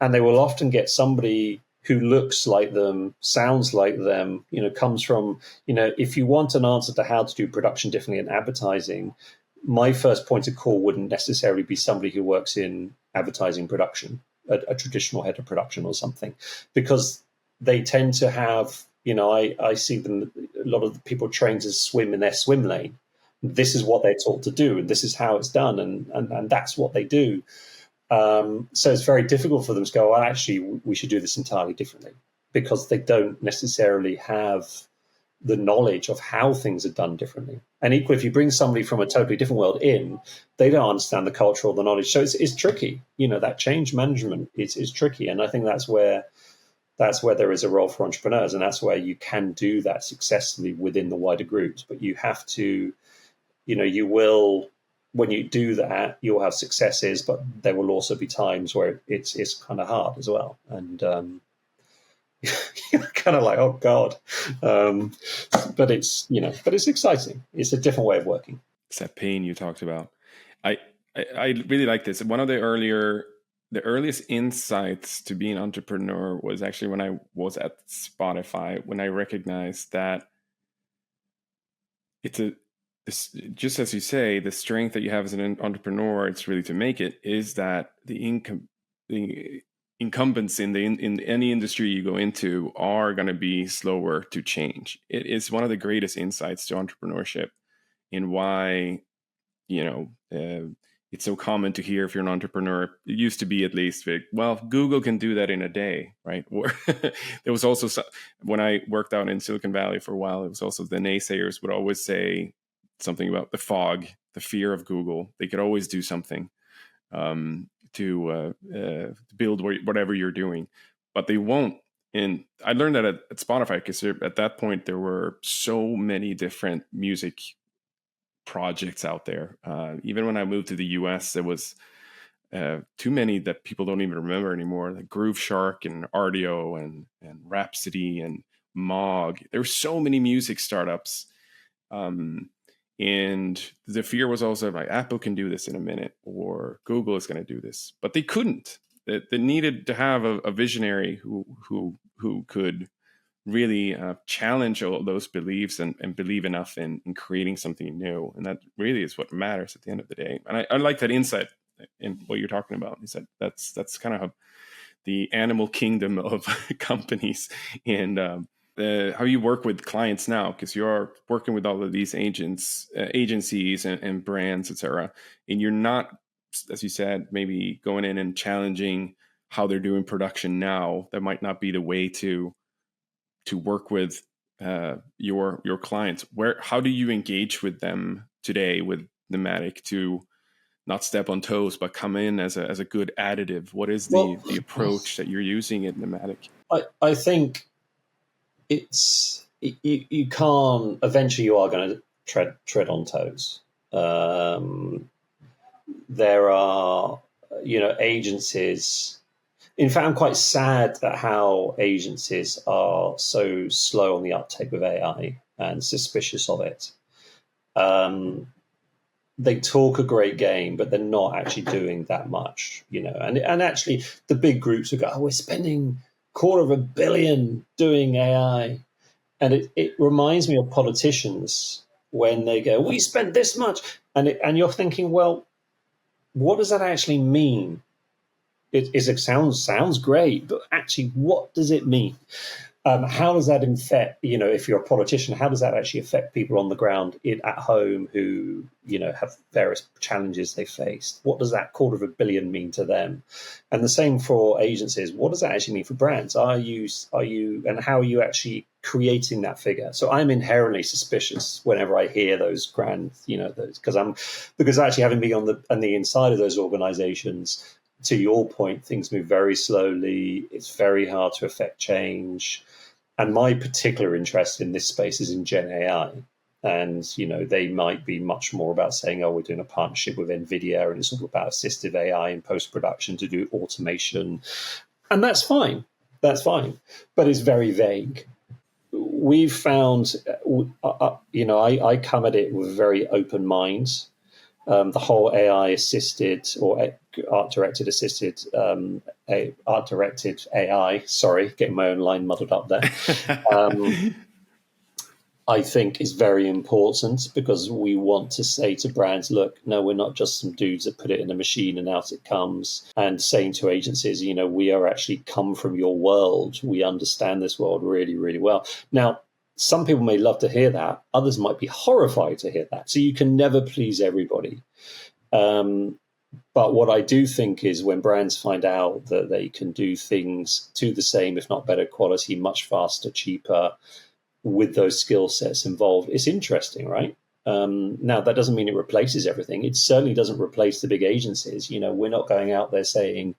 and they will often get somebody who looks like them, sounds like them, comes from, if you want an answer to how to do production differently in advertising, my first point of call wouldn't necessarily be somebody who works in advertising production, a traditional head of production or something, because they tend to have, I see them, a lot of the people trained to swim in their swim lane. This is what they're taught to do, and this is how it's done, and that's what they do. So it's very difficult for them to go, well, actually, we should do this entirely differently, because they don't necessarily have the knowledge of how things are done differently. And equally, if you bring somebody from a totally different world in, they don't understand the culture or the knowledge. So it's tricky. That change management is tricky. And I think that's where there is a role for entrepreneurs. And that's where you can do that successfully within the wider groups. But you have to, you will, when you do that, you'll have successes, but there will also be times where it's kind of hard as well. And, you're kind of like, oh God, but it's exciting. It's a different way of working. It's that pain you talked about. I really like this. One of the earliest insights to being an entrepreneur was actually when I was at Spotify, when I recognized that just as you say, the strength that you have as an entrepreneur, it's really to make it, is that the incumbents in any industry you go into are going to be slower to change. It is one of the greatest insights to entrepreneurship, in why it's so common to hear, if you're an entrepreneur, it used to be at least, well, Google can do that in a day, right? Or there was also when I worked out in Silicon Valley for a while, it was also the naysayers would always say something about the fog, the fear of Google. They could always do something to build whatever you're doing, but they won't. And I learned that at Spotify, because at that point there were so many different music projects out there. Even when I moved to the US, there was too many that people don't even remember anymore, like Groove Shark and Rdio and Rhapsody and Moog. There were so many music startups. And the fear was also like, Apple can do this in a minute, or Google is going to do this, but they couldn't. They needed to have a visionary who could really challenge all those beliefs and believe enough in creating something new. And that really is what matters at the end of the day. And I like that insight in what you're talking about. Is that that's kind of the animal kingdom of companies, and how you work with clients now, because you're working with all of these agencies and brands, etc. And you're not, as you said, maybe going in and challenging how they're doing production now. That might not be the way to work with your clients. How do you engage with them today with Nmatic to not step on toes, but come in as a good additive? What is the approach that you're using at Nmatic? I think you can't. Eventually, you are going to tread on toes. There are, agencies. In fact, I'm quite sad at how agencies are so slow on the uptake of AI and suspicious of it. They talk a great game, but they're not actually doing that much, And actually, the big groups will go, "Oh, we're spending $250 million doing AI," and it reminds me of politicians when they go, "We spent this much," and you're thinking, well, what does that actually mean? It sounds great, but actually, what does it mean? How does that affect, if you're a politician, how does that actually affect people on the ground at home who, have various challenges they faced? What does that $250 million mean to them? And the same for agencies. What does that actually mean for brands? And how are you actually creating that figure? So I'm inherently suspicious whenever I hear those grand, because actually having been on the inside of those organizations, to your point, things move very slowly. It's very hard to affect change. And my particular interest in this space is in Gen AI. And, they might be much more about saying, oh, we're doing a partnership with NVIDIA and it's all about assistive AI in post-production to do automation. And that's fine. That's fine. But it's very vague. We've found, I come at it with a very open mind. The whole AI assisted or art directed assisted art directed AI. Sorry, getting my own line muddled up there. I think is very important because we want to say to brands, look, no, we're not just some dudes that put it in a machine and out it comes. And saying to agencies, we are actually come from your world. We understand this world really, really well. Now, some people may love to hear that. Others might be horrified to hear that. So you can never please everybody. But what I do think is when brands find out that they can do things to the same, if not better quality, much faster, cheaper, with those skill sets involved, it's interesting, right? Now, that doesn't mean it replaces everything. It certainly doesn't replace the big agencies. We're not going out there saying,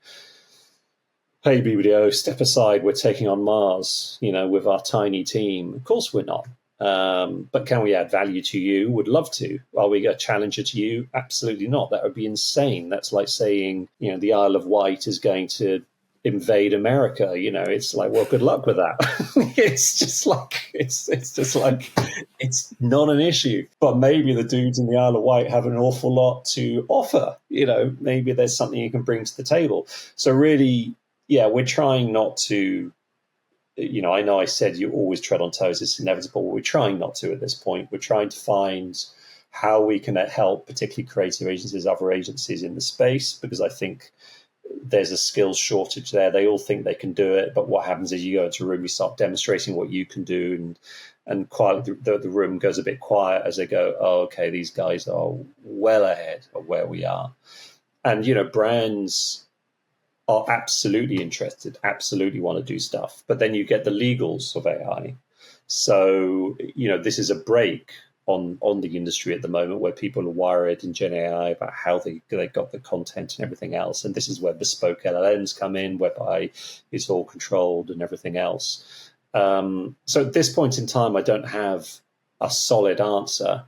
hey, BBDO, step aside, we're taking on Mars, with our tiny team. Of course we're not. But can we add value to you? Would love to. Are we a challenger to you? Absolutely not. That would be insane. That's like saying, the Isle of Wight is going to invade America. It's like, well, good luck with that. It's just like, it's not an issue. But maybe the dudes in the Isle of Wight have an awful lot to offer. Maybe there's something you can bring to the table. So really, yeah, we're trying not to, I know I said you always tread on toes, it's inevitable. We're trying not to at this point. We're trying to find how we can help, particularly creative agencies, other agencies in the space, because I think there's a skills shortage there. They all think they can do it, but what happens is you go into a room, you start demonstrating what you can do, and quietly the room goes a bit quiet as they go, oh, okay, these guys are well ahead of where we are. And, brands are absolutely interested, absolutely want to do stuff. But then you get the legals of AI. So, this is a break on the industry at the moment where people are worried in Gen AI about how they got the content and everything else. And this is where bespoke LLMs come in, whereby it's all controlled and everything else. So at this point in time, I don't have a solid answer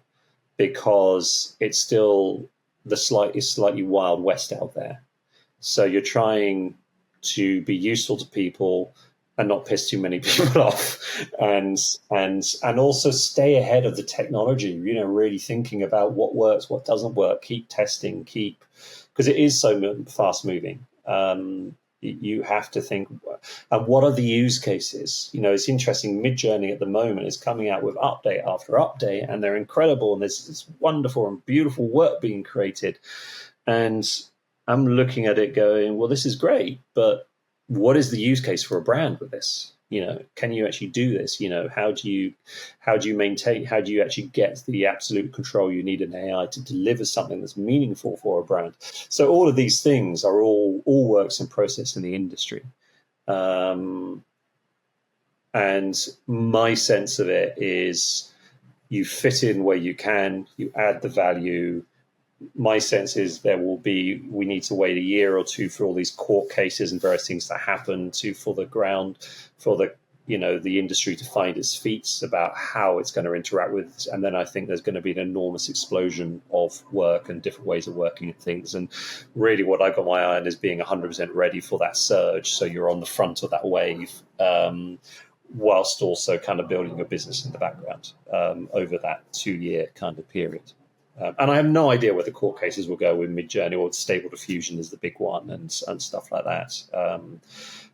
because it's still slightly Wild West out there. So you're trying to be useful to people and not piss too many people off, and also stay ahead of the technology. Really thinking about what works, what doesn't work. Keep testing, because it is so fast moving. You have to think, and what are the use cases? It's interesting. Midjourney at the moment is coming out with update after update, and they're incredible. And there's this wonderful and beautiful work being created. And I'm looking at it going, well, this is great, but what is the use case for a brand with this? Can you actually do this? How do you maintain? How do you actually get the absolute control you need in AI to deliver something that's meaningful for a brand? So all of these things are all works in process in the industry. And my sense of it is you fit in where you can, you add the value. My sense is we need to wait a year or two for all these court cases and various things to happen for the industry to find its feet about how it's going to interact with. And then I think there's going to be an enormous explosion of work and different ways of working at things. And really what I got my eye on is being 100% ready for that surge. So you're on the front of that wave, whilst also kind of building your business in the background over that 2-year kind of period. And I have no idea where the court cases will go with Midjourney or Stable Diffusion is the big one and stuff like that.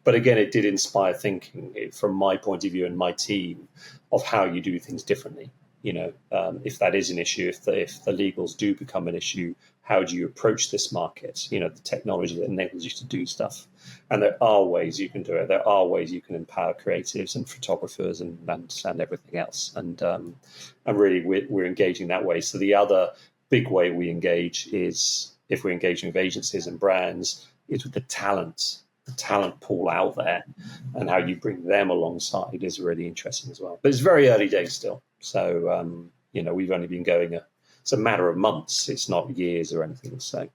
But again, it did inspire thinking from my point of view and my team of how you do things differently. If that is an issue, if the legals do become an issue, how do you approach this market? The technology that enables you to do stuff. And there are ways you can do it. There are ways you can empower creatives and photographers and everything else. And really, we're engaging that way. So the other big way we engage is, if we're engaging with agencies and brands, is with the talent pool out there, and how you bring them alongside is really interesting as well. But it's very early days still. So, we've only been going it's a matter of months. It's not years or anything. So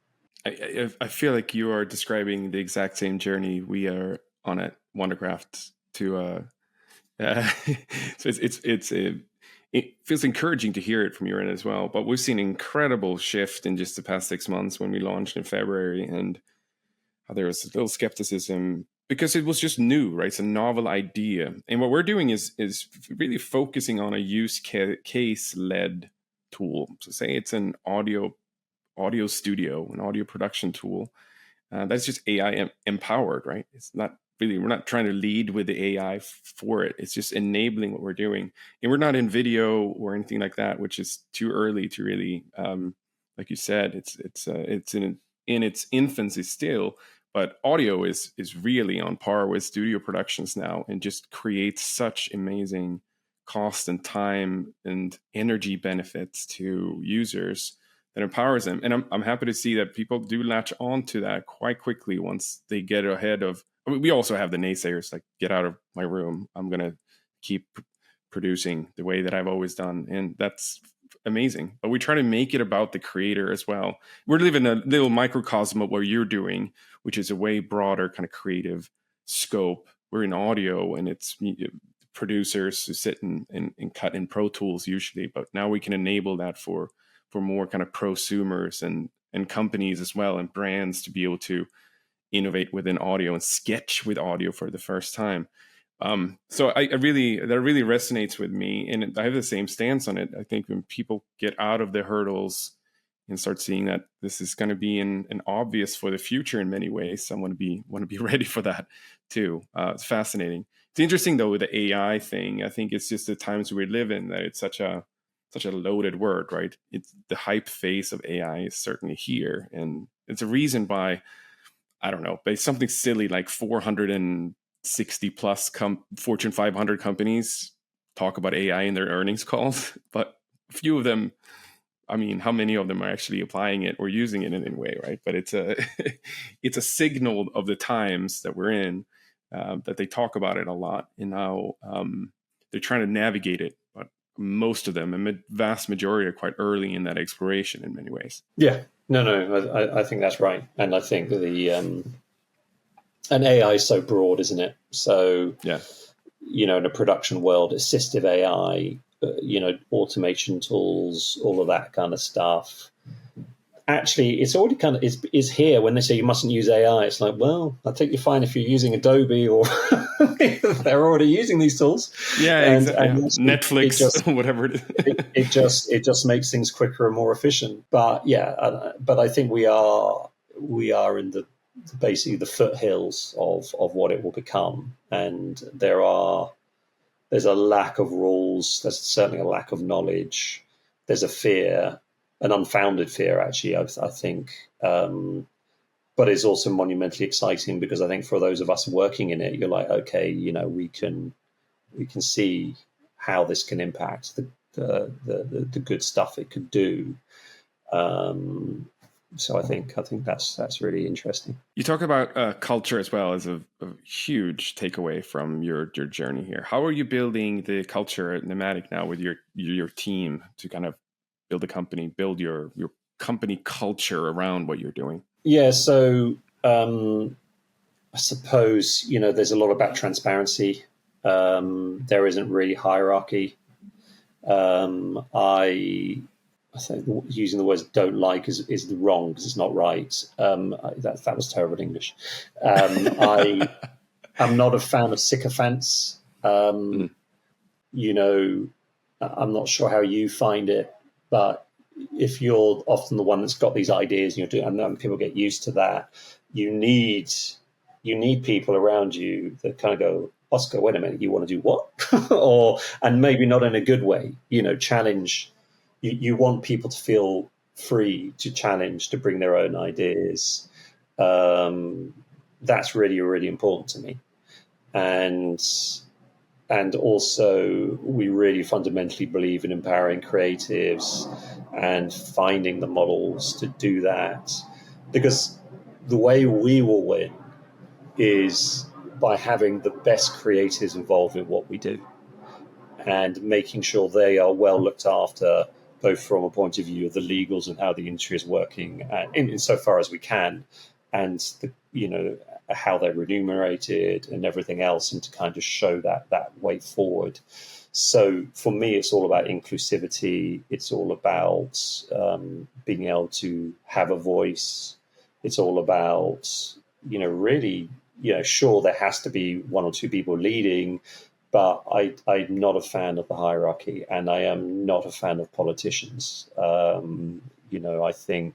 I feel like you are describing the exact same journey we are on at Wondercraft so it feels encouraging to hear it from your end as well. But we've seen an incredible shift in just the past 6 months when we launched in February, and there was a little skepticism because it was just new, right? It's a novel idea. And what we're doing is really focusing on a use case led tool. So say it's an audio studio, an audio production tool. That's just AI empowered, right? It's not really, we're not trying to lead with the AI for it. It's just enabling what we're doing. And we're not in video or anything like that, which is too early to really, like you said, it's in its infancy still. But audio is really on par with studio productions now, and just creates such amazing cost and time and energy benefits to users that empowers them. And I'm happy to see that people do latch on to that quite quickly once they get ahead of. I mean, we also have the naysayers, like, get out of my room. I'm going to keep producing the way that I've always done. And that's amazing. But we try to make it about the creator as well. We're living a little microcosm of what you're doing, which is a way broader kind of creative scope. We're in audio, and it's producers who sit and cut in Pro Tools usually. But now we can enable that for more kind of prosumers and companies as well, and brands to be able to innovate within audio and sketch with audio for the first time. So that really resonates with me, and I have the same stance on it. I think when people get out of the hurdles and start seeing that this is going to be an obvious for the future in many ways, I want to be ready for that too. It's fascinating. It's interesting though with the AI thing. I think it's just the times we live in that it's such a loaded word, right? It's the hype phase of AI is certainly here, and it's a reason why, I don't know, but something silly like 460 plus Fortune 500 companies talk about AI in their earnings calls, but a few of them, I mean, how many of them are actually applying it or using it in any way, right? But it's a signal of the times that we're in, that they talk about it a lot, and now they're trying to navigate it. But most of them, a vast majority, are quite early in that exploration in many ways. Yeah, no, I think that's right, and I think and AI is so broad, isn't it? So yeah, in a production world, assistive AI, automation tools, all of that kind of stuff. Actually, it's already kind of is here. When they say you mustn't use AI, it's like, well, I think you're fine if you're using Adobe or they're already using these tools. Yeah, and Netflix, whatever it is. it just makes things quicker and more efficient. But yeah, but I think we are in the basically the foothills of what it will become. And there's a lack of rules. There's certainly a lack of knowledge. There's a fear, an unfounded fear, actually, I think. But it's also monumentally exciting because I think for those of us working in it, you're like, okay, we can see how this can impact the good stuff it could do. So I think that's really interesting. You talk about culture as well as a huge takeaway from your journey here. How are you building the culture at Nmatic now with your team to kind of build a company, build your company culture around what you're doing? Yeah, so I suppose there's a lot about transparency. There isn't really hierarchy. I think using the words "don't like" is wrong because it's not right. That was terrible English. I'm not a fan of sycophants. I'm not sure how you find it, but if you're often the one that's got these ideas and you're doing, and people get used to that, you need people around you that kind of go, Oskar, wait a minute, you want to do what? And maybe not in a good way, challenge. You want people to feel free to challenge, to bring their own ideas. That's really, really important to me. And also, we really fundamentally believe in empowering creatives and finding the models to do that. Because the way we will win is by having the best creatives involved in what we do and making sure they are well looked after, both from a point of view of the legals and how the industry is working, insofar as we can, and how they're remunerated and everything else, and to kind of show that way forward. So for me, it's all about inclusivity. It's all about being able to have a voice. It's all about, really, sure, there has to be one or two people leading, but I'm not a fan of the hierarchy, and I am not a fan of politicians. I think,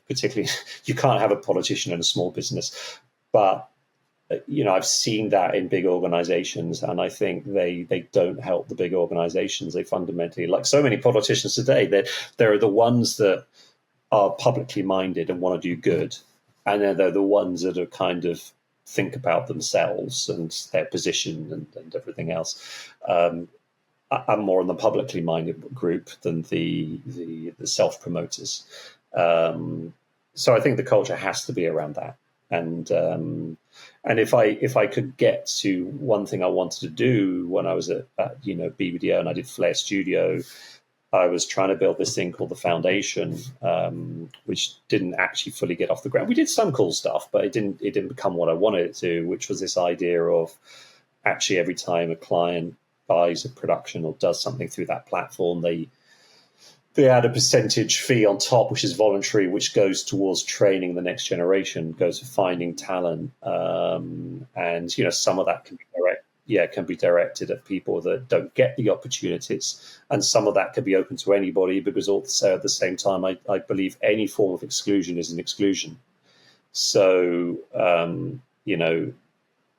particularly, you can't have a politician in a small business, but I've seen that in big organizations, and I think they don't help the big organizations. They fundamentally, like so many politicians today, they're the ones that are publicly minded and want to do good, and then they're the ones that are kind of think about themselves and their position and everything else. I'm more on the publicly minded group than the self-promoters. So I think the culture has to be around that. And if I could get to one thing I wanted to do when I was at BBDO and I did Flare Studio, I was trying to build this thing called the Foundation, which didn't actually fully get off the ground. We did some cool stuff, but it didn't become what I wanted it to, which was this idea of actually every time a client buys a production or does something through that platform, they add a percentage fee on top, which is voluntary, which goes towards training the next generation, goes to finding talent, and some of that can be directed at people that don't get the opportunities, and some of that could be open to anybody, because also at the same time, I believe any form of exclusion is an exclusion. So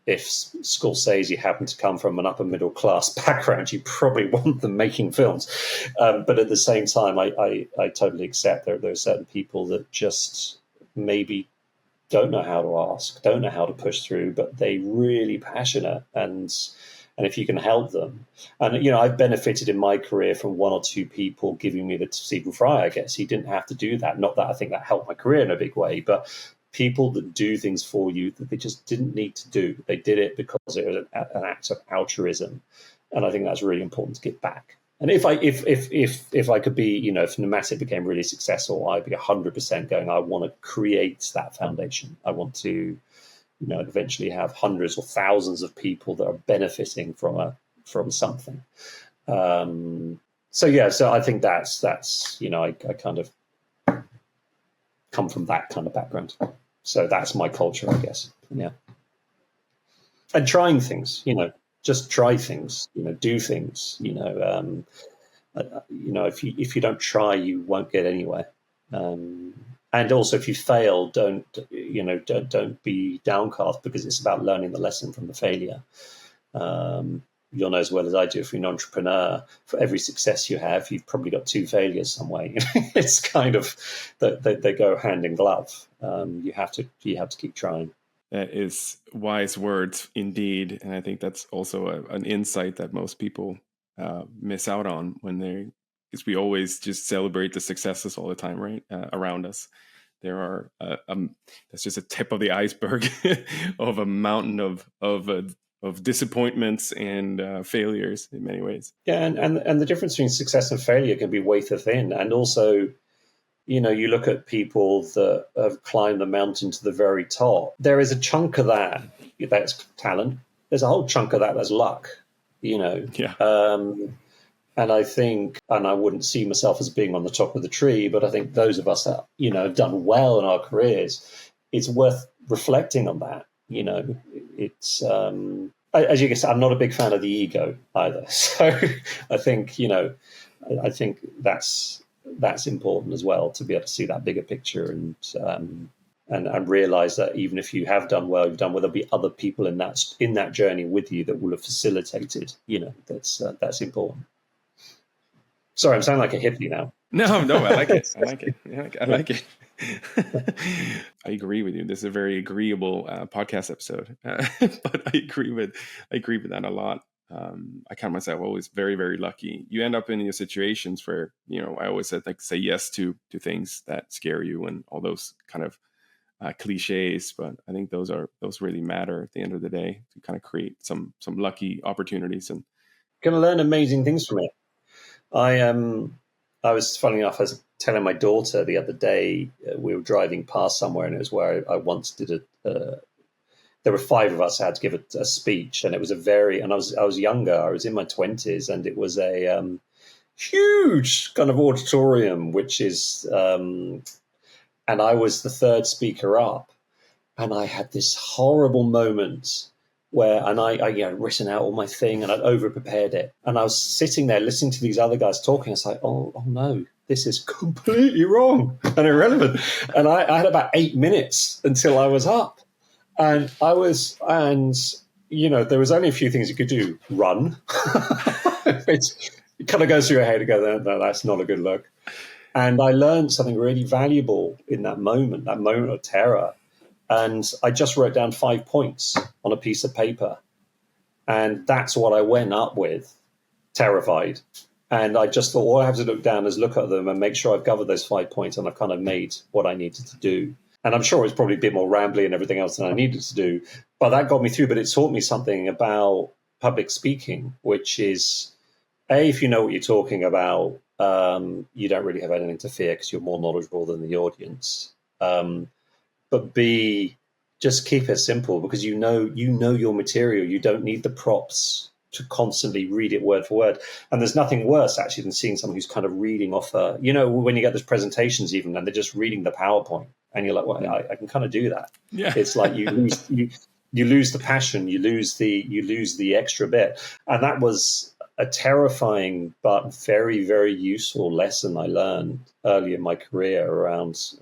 if Scorsese happened to come from an upper middle class background, you probably want them making films. But at the same time, I totally accept there are certain people that just maybe don't know how to ask, don't know how to push through, but they're really passionate. And if you can help them, and I've benefited in my career from one or two people giving me the Stephen Fry, I guess. He didn't have to do that. Not that I think that helped my career in a big way, but people that do things for you that they just didn't need to do. They did it because it was an act of altruism, and I think that's really important to give back. And if I could be, if Pneumatic became really successful, I'd be 100% going, I want to create that foundation. I want to, eventually have hundreds or thousands of people that are benefiting from something. So I think that's I kind of come from that kind of background. So that's my culture, I guess. Yeah. And trying things, just try things, do things, if you don't try, you won't get anywhere. And also, if you fail, don't be downcast, because it's about learning the lesson from the failure. You'll know as well as I do, if you're an entrepreneur, for every success you have, you've probably got two failures somewhere. It's kind of that they go hand in glove. You have to keep trying. That is wise words indeed, and I think that's also an insight that most people miss out on because we always just celebrate the successes all the time, right? Around us, there are that's just a tip of the iceberg of a mountain of disappointments and failures in many ways. Yeah, and the difference between success and failure can be wafer thin, and also, you look at people that have climbed the mountain to the very top. There is a chunk of that's talent. There's a whole chunk of that's luck. Yeah. And I think, and I wouldn't see myself as being on the top of the tree, but I think those of us that have done well in our careers, it's worth reflecting on that. It's as you can see, I'm not a big fan of the ego either. So I think I think that's important as well, to be able to see that bigger picture and realize that even if you have done well, there'll be other people in that journey with you that will have facilitated. That's important. Sorry, I'm sounding like a hippie now. No, I like it. I like it. I agree with you. This is a very agreeable podcast episode, but I agree with that a lot. I count myself always very, very lucky. You end up in your situations where I always said, like, say yes to things that scare you and all those kind of cliches, but I think those really matter at the end of the day, to kind of create some lucky opportunities and going to learn amazing things from it. I was, funny enough, I was telling my daughter the other day, we were driving past somewhere, and it was where I once did there were 5 of us who had to give a speech, and it was and I was younger, I was in my 20s, and it was a huge kind of auditorium, which is, and I was the third speaker up, and I had this horrible moment where, and I written out all my thing, and I'd over prepared it, and I was sitting there listening to these other guys talking. I was like, oh no, this is completely wrong and irrelevant. And I had about 8 minutes until I was up, and there was only a few things you could do. Run. It kind of goes through your head and go, no, that's not a good look. And I learned something really valuable in that moment of terror. And I just wrote down 5 points on a piece of paper. And that's what I went up with, terrified. And I just thought, all I have to look at them and make sure I've covered those 5 points, and I've kind of made what I needed to do. And I'm sure it was probably a bit more rambly and everything else than I needed to do. But that got me through. But it taught me something about public speaking, which is, A, if you know what you're talking about, you don't really have anything to fear because you're more knowledgeable than the audience. But B, just keep it simple, because you know your material. You don't need the props to constantly read it word for word. And there's nothing worse actually than seeing someone who's kind of reading off when you get those presentations even, and they're just reading the PowerPoint, and you're like, well, I can kind of do that. Yeah. It's like you lose the passion, you lose the extra bit. And that was a terrifying but very, very useful lesson I learned early in my career around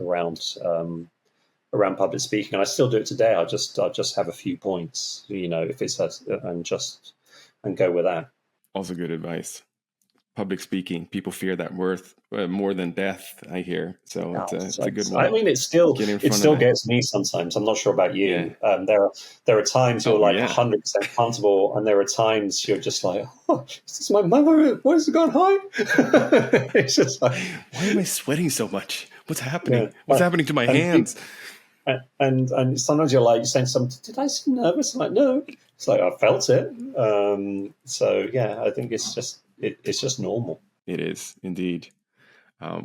public speaking, and I still do it today. I'll just have a few points, if it's and go with that. Also good advice. Public speaking, people fear that worth more than death, I hear. So it's a good one. I mean, it still gets me sometimes. I'm not sure about you. Yeah. There are times you're 100% comfortable, and there are times you're just like, oh, is this my mother? Why has it gone high? It's just like, why am I sweating so much? What's happening? Yeah. What's happening to my hands? And sometimes you're saying something, did I seem nervous? I'm like, no. It's like, I felt it. So yeah, I think it's just normal. It is indeed.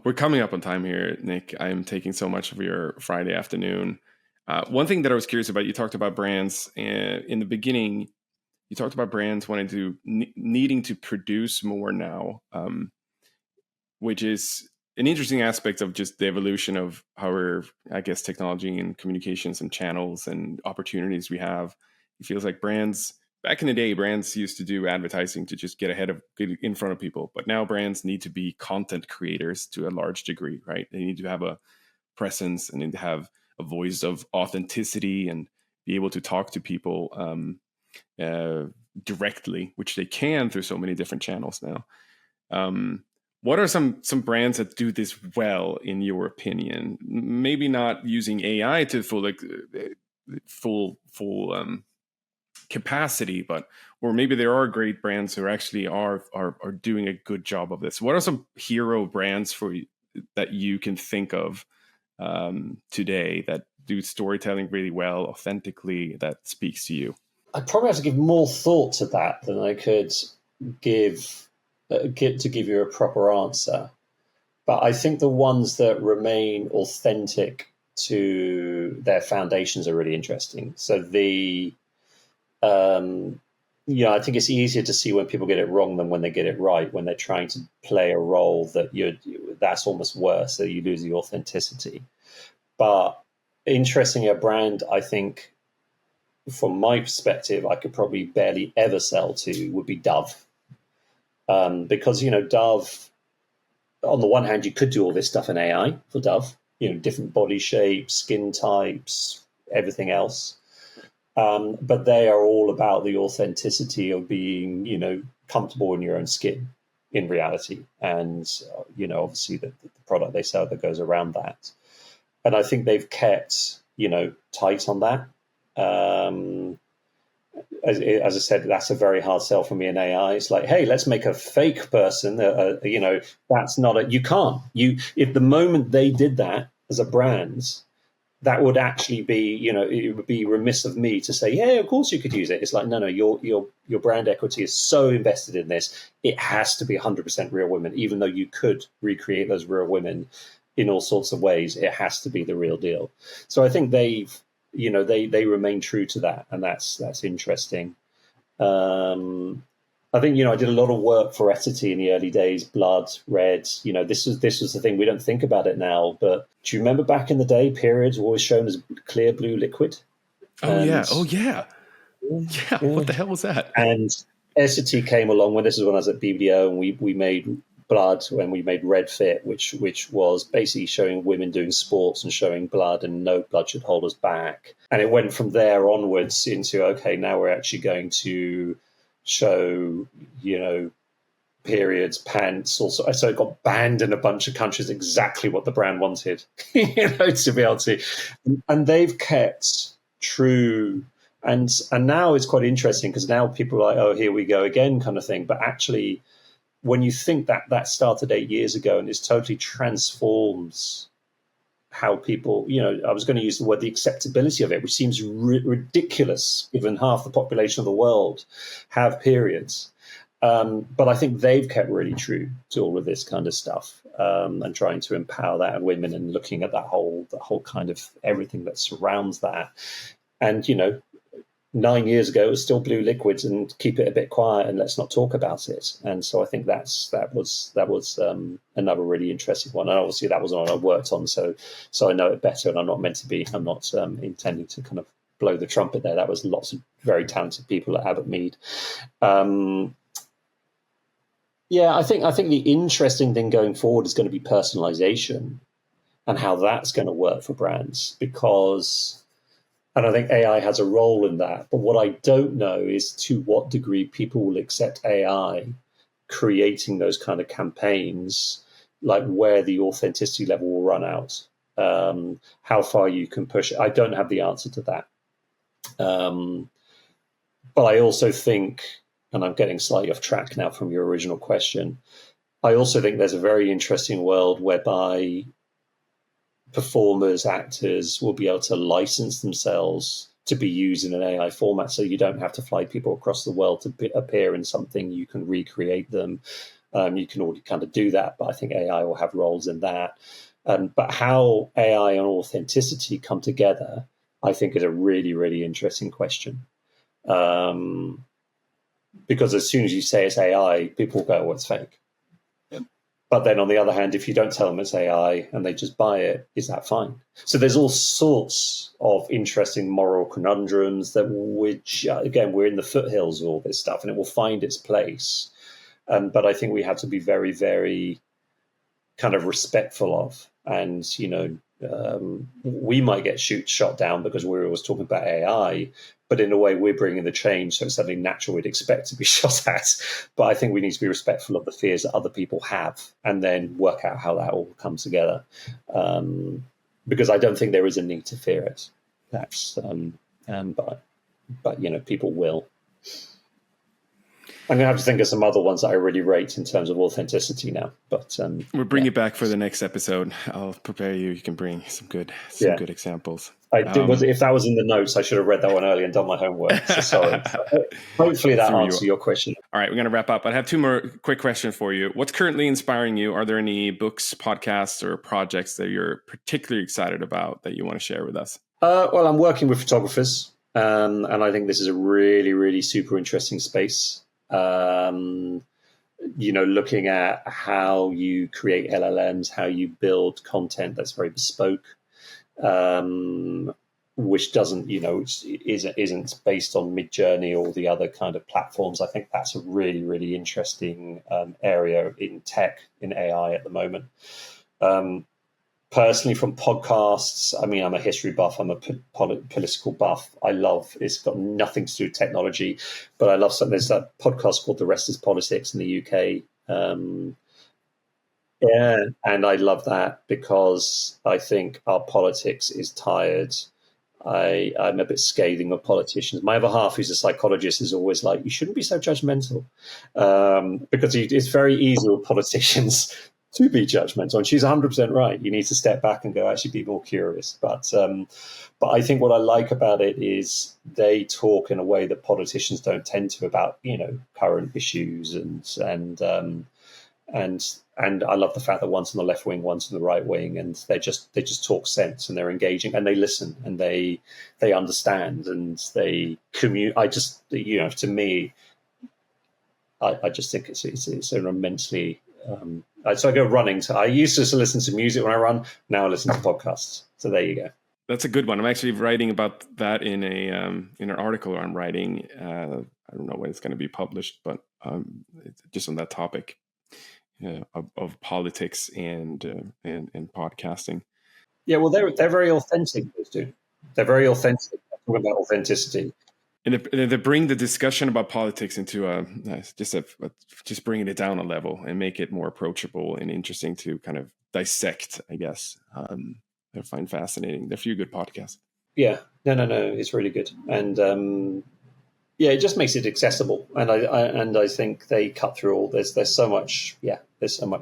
We're coming up on time here, Nick. I'm taking so much of your Friday afternoon. One thing that I was curious about, you talked about brands, and in the beginning, you talked about brands needing to produce more now, which is an interesting aspect of just the evolution of how technology and communications and channels and opportunities we have. It feels like back in the day, brands used to do advertising to just get in front of people. But now brands need to be content creators to a large degree, right? They need to have a presence and have a voice of authenticity and be able to talk to people directly, which they can through so many different channels now. What are some brands that do this well, in your opinion? Maybe not using AI to full capacity, but or maybe there are great brands who actually are doing a good job of this. What are some hero brands that you can think of today that do storytelling really well, authentically, that speaks to you? I'd probably have to give more thought to that than I could give to give you a proper answer. But I think the ones that remain authentic to their foundations are really interesting. So I think it's easier to see when people get it wrong than when they get it right. When they're trying to play a role that's almost worse, so you lose the authenticity. But interestingly, a brand I think, from my perspective, I could probably barely ever sell to would be Dove. Because, Dove, on the one hand, you could do all this stuff in AI for Dove, different body shapes, skin types, everything else. But they are all about the authenticity of being, comfortable in your own skin in reality. And, obviously the product they sell that goes around that. And I think they've kept, tight on that. As I said, that's a very hard sell for me in AI. It's like, hey, let's make a fake person. That's not you can't. If the moment they did that as a brand, that would actually be, it would be remiss of me to say, yeah, of course you could use it. It's like, no, your brand equity is so invested in this. It has to be 100% real women, even though you could recreate those real women in all sorts of ways. It has to be the real deal. So I think they remain true to that, and that's interesting. I think I did a lot of work for Essity in the early days. Blood, red. This was the thing. We don't think about it now, but do you remember back in the day, periods were always shown as clear blue liquid? Yeah. Yeah. What the hell was that? And Essity came along this is when I was at BBDO, and we made Blood when we made Red Fit, which was basically showing women doing sports and showing blood, and no blood should hold us back. And it went from there onwards into, okay, now we're actually going to show, periods, pants, also. So it got banned in a bunch of countries, exactly what the brand wanted, to be able to. And they've kept true. And now it's quite interesting because now people are like, oh, here we go again kind of thing. But actually, when you think that started 8 years ago and it's totally transforms how people, I was going to use the word the acceptability of it, which seems ridiculous given half the population of the world have periods. But I think they've kept really true to all of this kind of stuff, and trying to empower that in women and looking at the whole kind of everything that surrounds that. And, 9 years ago, it was still blue liquids and keep it a bit quiet and let's not talk about it. And so I think that was another really interesting one. And obviously that was one I worked on, so I know it better. And I'm not intending to kind of blow the trumpet there. That was lots of very talented people at Abbott Mead. I think the interesting thing going forward is going to be personalization and how that's going to work for brands, and I think AI has a role in that. But what I don't know is to what degree people will accept AI creating those kind of campaigns, like where the authenticity level will run out, how far you can push it. I don't have the answer to that. But I also think, and I'm getting slightly off track now from your original question, I also think there's a very interesting world whereby performers, actors will be able to license themselves to be used in an AI format. So you don't have to fly people across the world to appear in something. You can recreate them. You can already kind of do that, but I think AI will have roles in that. But how AI and authenticity come together, I think, is a really, really interesting question. Because as soon as you say it's AI, people will go, oh, it's fake. But then on the other hand, if you don't tell them it's AI and they just buy it, is that fine? So there's all sorts of interesting moral conundrums which, again, we're in the foothills of all this stuff and it will find its place. But I think we have to be very, very kind of respectful of and, we might get shot down because we're always talking about AI, but in a way we're bringing the change, so it's something natural we'd expect to be shot at. But I think we need to be respectful of the fears that other people have, and then work out how that all comes together. Because I don't think there is a need to fear it. That's but people will. I'm going to have to think of some other ones that I really rate in terms of authenticity now. But we'll bring it back for the next episode. I'll prepare you. You can bring some good examples. I did. If that was in the notes, I should have read that one earlier and done my homework. So sorry. Hopefully that answers your question. All right, we're going to wrap up. I have two more quick questions for you. What's currently inspiring you? Are there any books, podcasts, or projects that you're particularly excited about that you want to share with us? Well, I'm working with photographers, and I think this is a really, really super interesting space. Looking at how you create LLMs, how you build content that's very bespoke, which doesn't, isn't based on Midjourney or the other kind of platforms. I think that's a really, really interesting area in tech, in AI at the moment. Personally, from podcasts, I mean, I'm a history buff. I'm a political buff. It's got nothing to do with technology, but I love something. There's that podcast called The Rest is Politics in the UK. And I love that because I think our politics is tired. I'm a bit scathing of politicians. My other half, who's a psychologist, is always like, you shouldn't be so judgmental, because it's very easy with politicians to be judgmental, and she's 100% right. You need to step back and go, actually be more curious. But I think what I like about it is they talk in a way that politicians don't tend to about current issues, and I love the fact that one's on the left wing, one's on the right wing, and they just talk sense, and they're engaging, and they listen, and they understand, and they commute. To me, I just think it's an immensely. So I go running. So I used to listen to music when I run. Now I listen to podcasts. So there you go. That's a good one. I'm actually writing about that in an article I'm writing. I don't know when it's going to be published, but just on that topic of politics and podcasting. Yeah, well, they're very authentic. Those two. They're very authentic. Talking about authenticity. And they bring the discussion about politics into just bringing it down a level and make it more approachable and interesting to kind of dissect, I guess. I find fascinating. There are a few good podcasts. Yeah, no, it's really good, and it just makes it accessible. And I think they cut through all. There's so much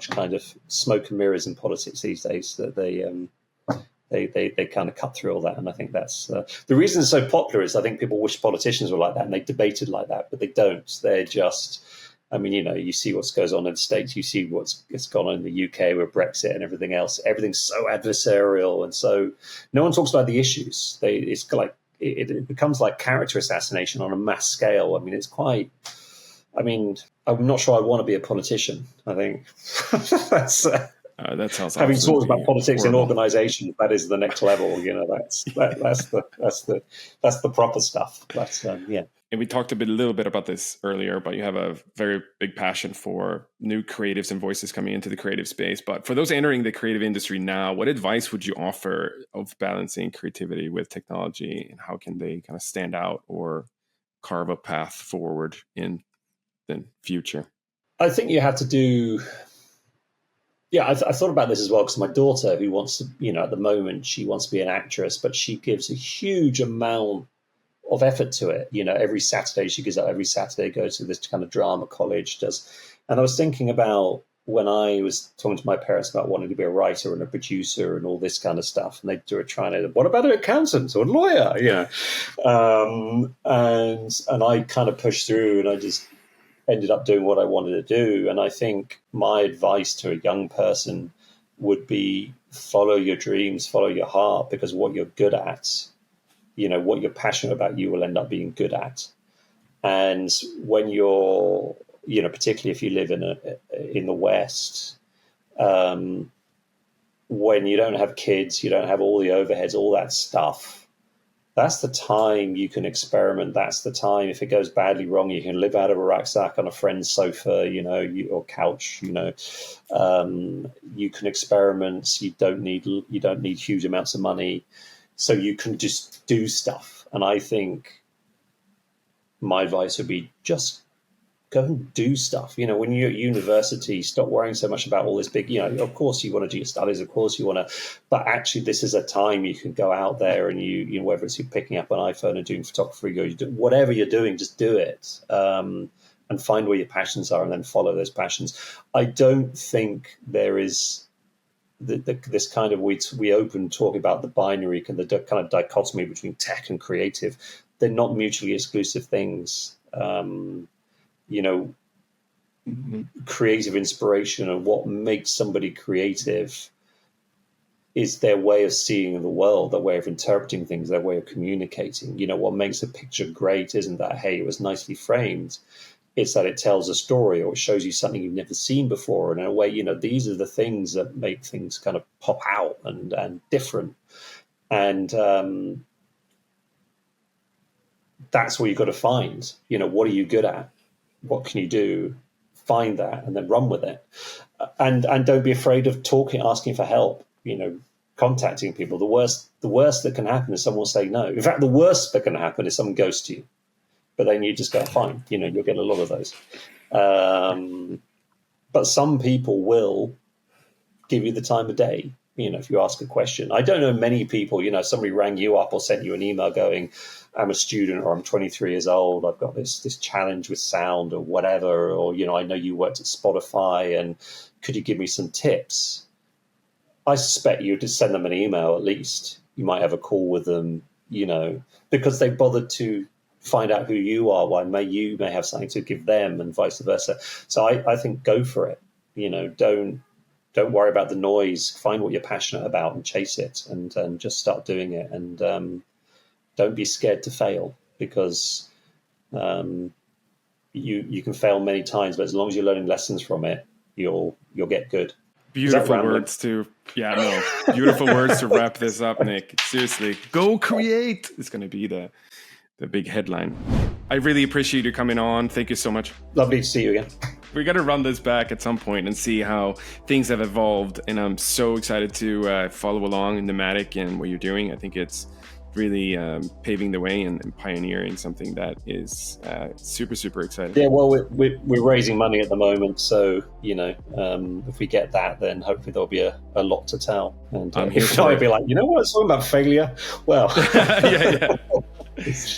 kind of smoke and mirrors in politics these days that they kind of cut through all that. And I think that's the reason it's so popular is I think people wish politicians were like that and they debated like that, but they don't. They're just, you see what goes on in the States, you see what's gone on in the UK with Brexit and everything else. Everything's so adversarial, and so no one talks about the issues. It's like it becomes like character assassination on a mass scale. It's quite. I'm not sure I want to be a politician. I think that's. That sounds having talked about politics in organizations, that is the next level. That's the proper stuff. And we talked a little bit about this earlier, but you have a very big passion for new creatives and voices coming into the creative space. But for those entering the creative industry now, what advice would you offer of balancing creativity with technology, and how can they kind of stand out or carve a path forward in the future? I think you have to do. Yeah, I thought about this as well, because my daughter, who wants to, at the moment, she wants to be an actress, but she gives a huge amount of effort to it. Every Saturday, she goes out every Saturday, goes to this kind of drama college, and I was thinking about when I was talking to my parents about wanting to be a writer and a producer and all this kind of stuff, and they were trying to, what about an accountant or a lawyer? And I kind of pushed through, and I just ended up doing what I wanted to do. And I think my advice to a young person would be follow your dreams, follow your heart, because what you're good at, what you're passionate about, you will end up being good at. And when you're, particularly if you live in the West, when you don't have kids, you don't have all the overheads, all that stuff, that's the time you can experiment. That's the time, if it goes badly wrong, you can live out of a rucksack on a friend's sofa, or couch. You can experiment. You don't need huge amounts of money, so you can just do stuff. And I think my advice would be just go and do stuff. When you're at university, stop worrying so much about all this big, of course you want to do your studies, of course you want to, but actually this is a time you can go out there and whether it's you picking up an iPhone and doing photography, or whatever you're doing, just do it. And find where your passions are and then follow those passions. I don't think there is this kind of, we open talking about the binary and the kind of dichotomy between tech and creative. They're not mutually exclusive things. Creative inspiration and what makes somebody creative is their way of seeing the world, their way of interpreting things, their way of communicating. What makes a picture great isn't that, hey, it was nicely framed. It's that it tells a story or it shows you something you've never seen before. And in a way, these are the things that make things kind of pop out and different. And that's what you've got to find. What are you good at? What can you do? Find that and then run with it. And don't be afraid of asking for help, contacting people. The worst that can happen is someone will say no. In fact, the worst that can happen is someone ghosts you. But then you just go, fine, you'll get a lot of those. But some people will give you the time of day, if you ask a question. I don't know many people, somebody rang you up or sent you an email going, I'm a student or I'm 23 years old. I've got this challenge with sound or whatever. Or, I know you worked at Spotify and could you give me some tips? I suspect you'd just send them an email at least. You might have a call with them, because they bothered to find out who you are, why you may have something to give them and vice versa. So I think go for it. Don't worry about the noise. Find what you're passionate about and chase it and just start doing it. And don't be scared to fail, because you can fail many times, but as long as you're learning lessons from it, you'll get good. Beautiful words beautiful words to wrap this up, Nick. Seriously, go create. It's going to be the big headline. I really appreciate you coming on. Thank you so much. Lovely to see you again. We got to run this back at some point and see how things have evolved. And I'm so excited to follow along in Nmatic and what you're doing. I think it's really paving the way and pioneering something that is super, super exciting. Yeah, well, we're raising money at the moment. So, if we get that, then hopefully there'll be a lot to tell. And if not, I'd be like, it's all about failure. Well, yeah.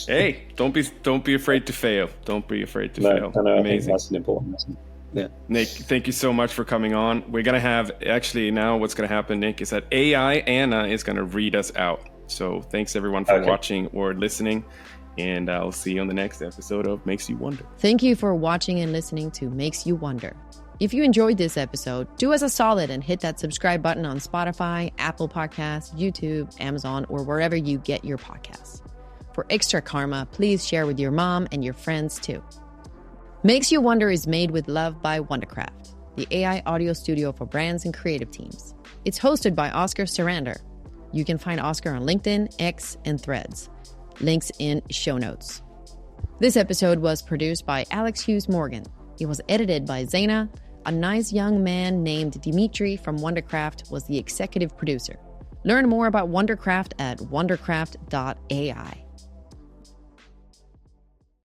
Hey, don't be afraid to fail. Don't be afraid to fail. No, amazing. I think that's an important lesson. Yeah. Nick, thank you so much for coming on. We're gonna have now what's gonna happen, Nick, is that AI Anna is gonna read us out. So thanks everyone for watching or listening, and I'll see you on the next episode of Makes You Wonder. Thank you for watching and listening to Makes You Wonder. If you enjoyed this episode, do us a solid and hit that subscribe button on Spotify, Apple Podcasts, YouTube, Amazon, or wherever you get your podcasts. For extra karma, please share with your mom and your friends too. Makes You Wonder is made with love by Wondercraft, the AI audio studio for brands and creative teams. It's hosted by Oskar Sarander. You can find Oskar on LinkedIn, X, and Threads. Links in show notes. This episode was produced by Alex Hughes Morgan. It was edited by Zaina. A nice young man named Dimitri from Wondercraft was the executive producer. Learn more about Wondercraft at Wondercraft.AI.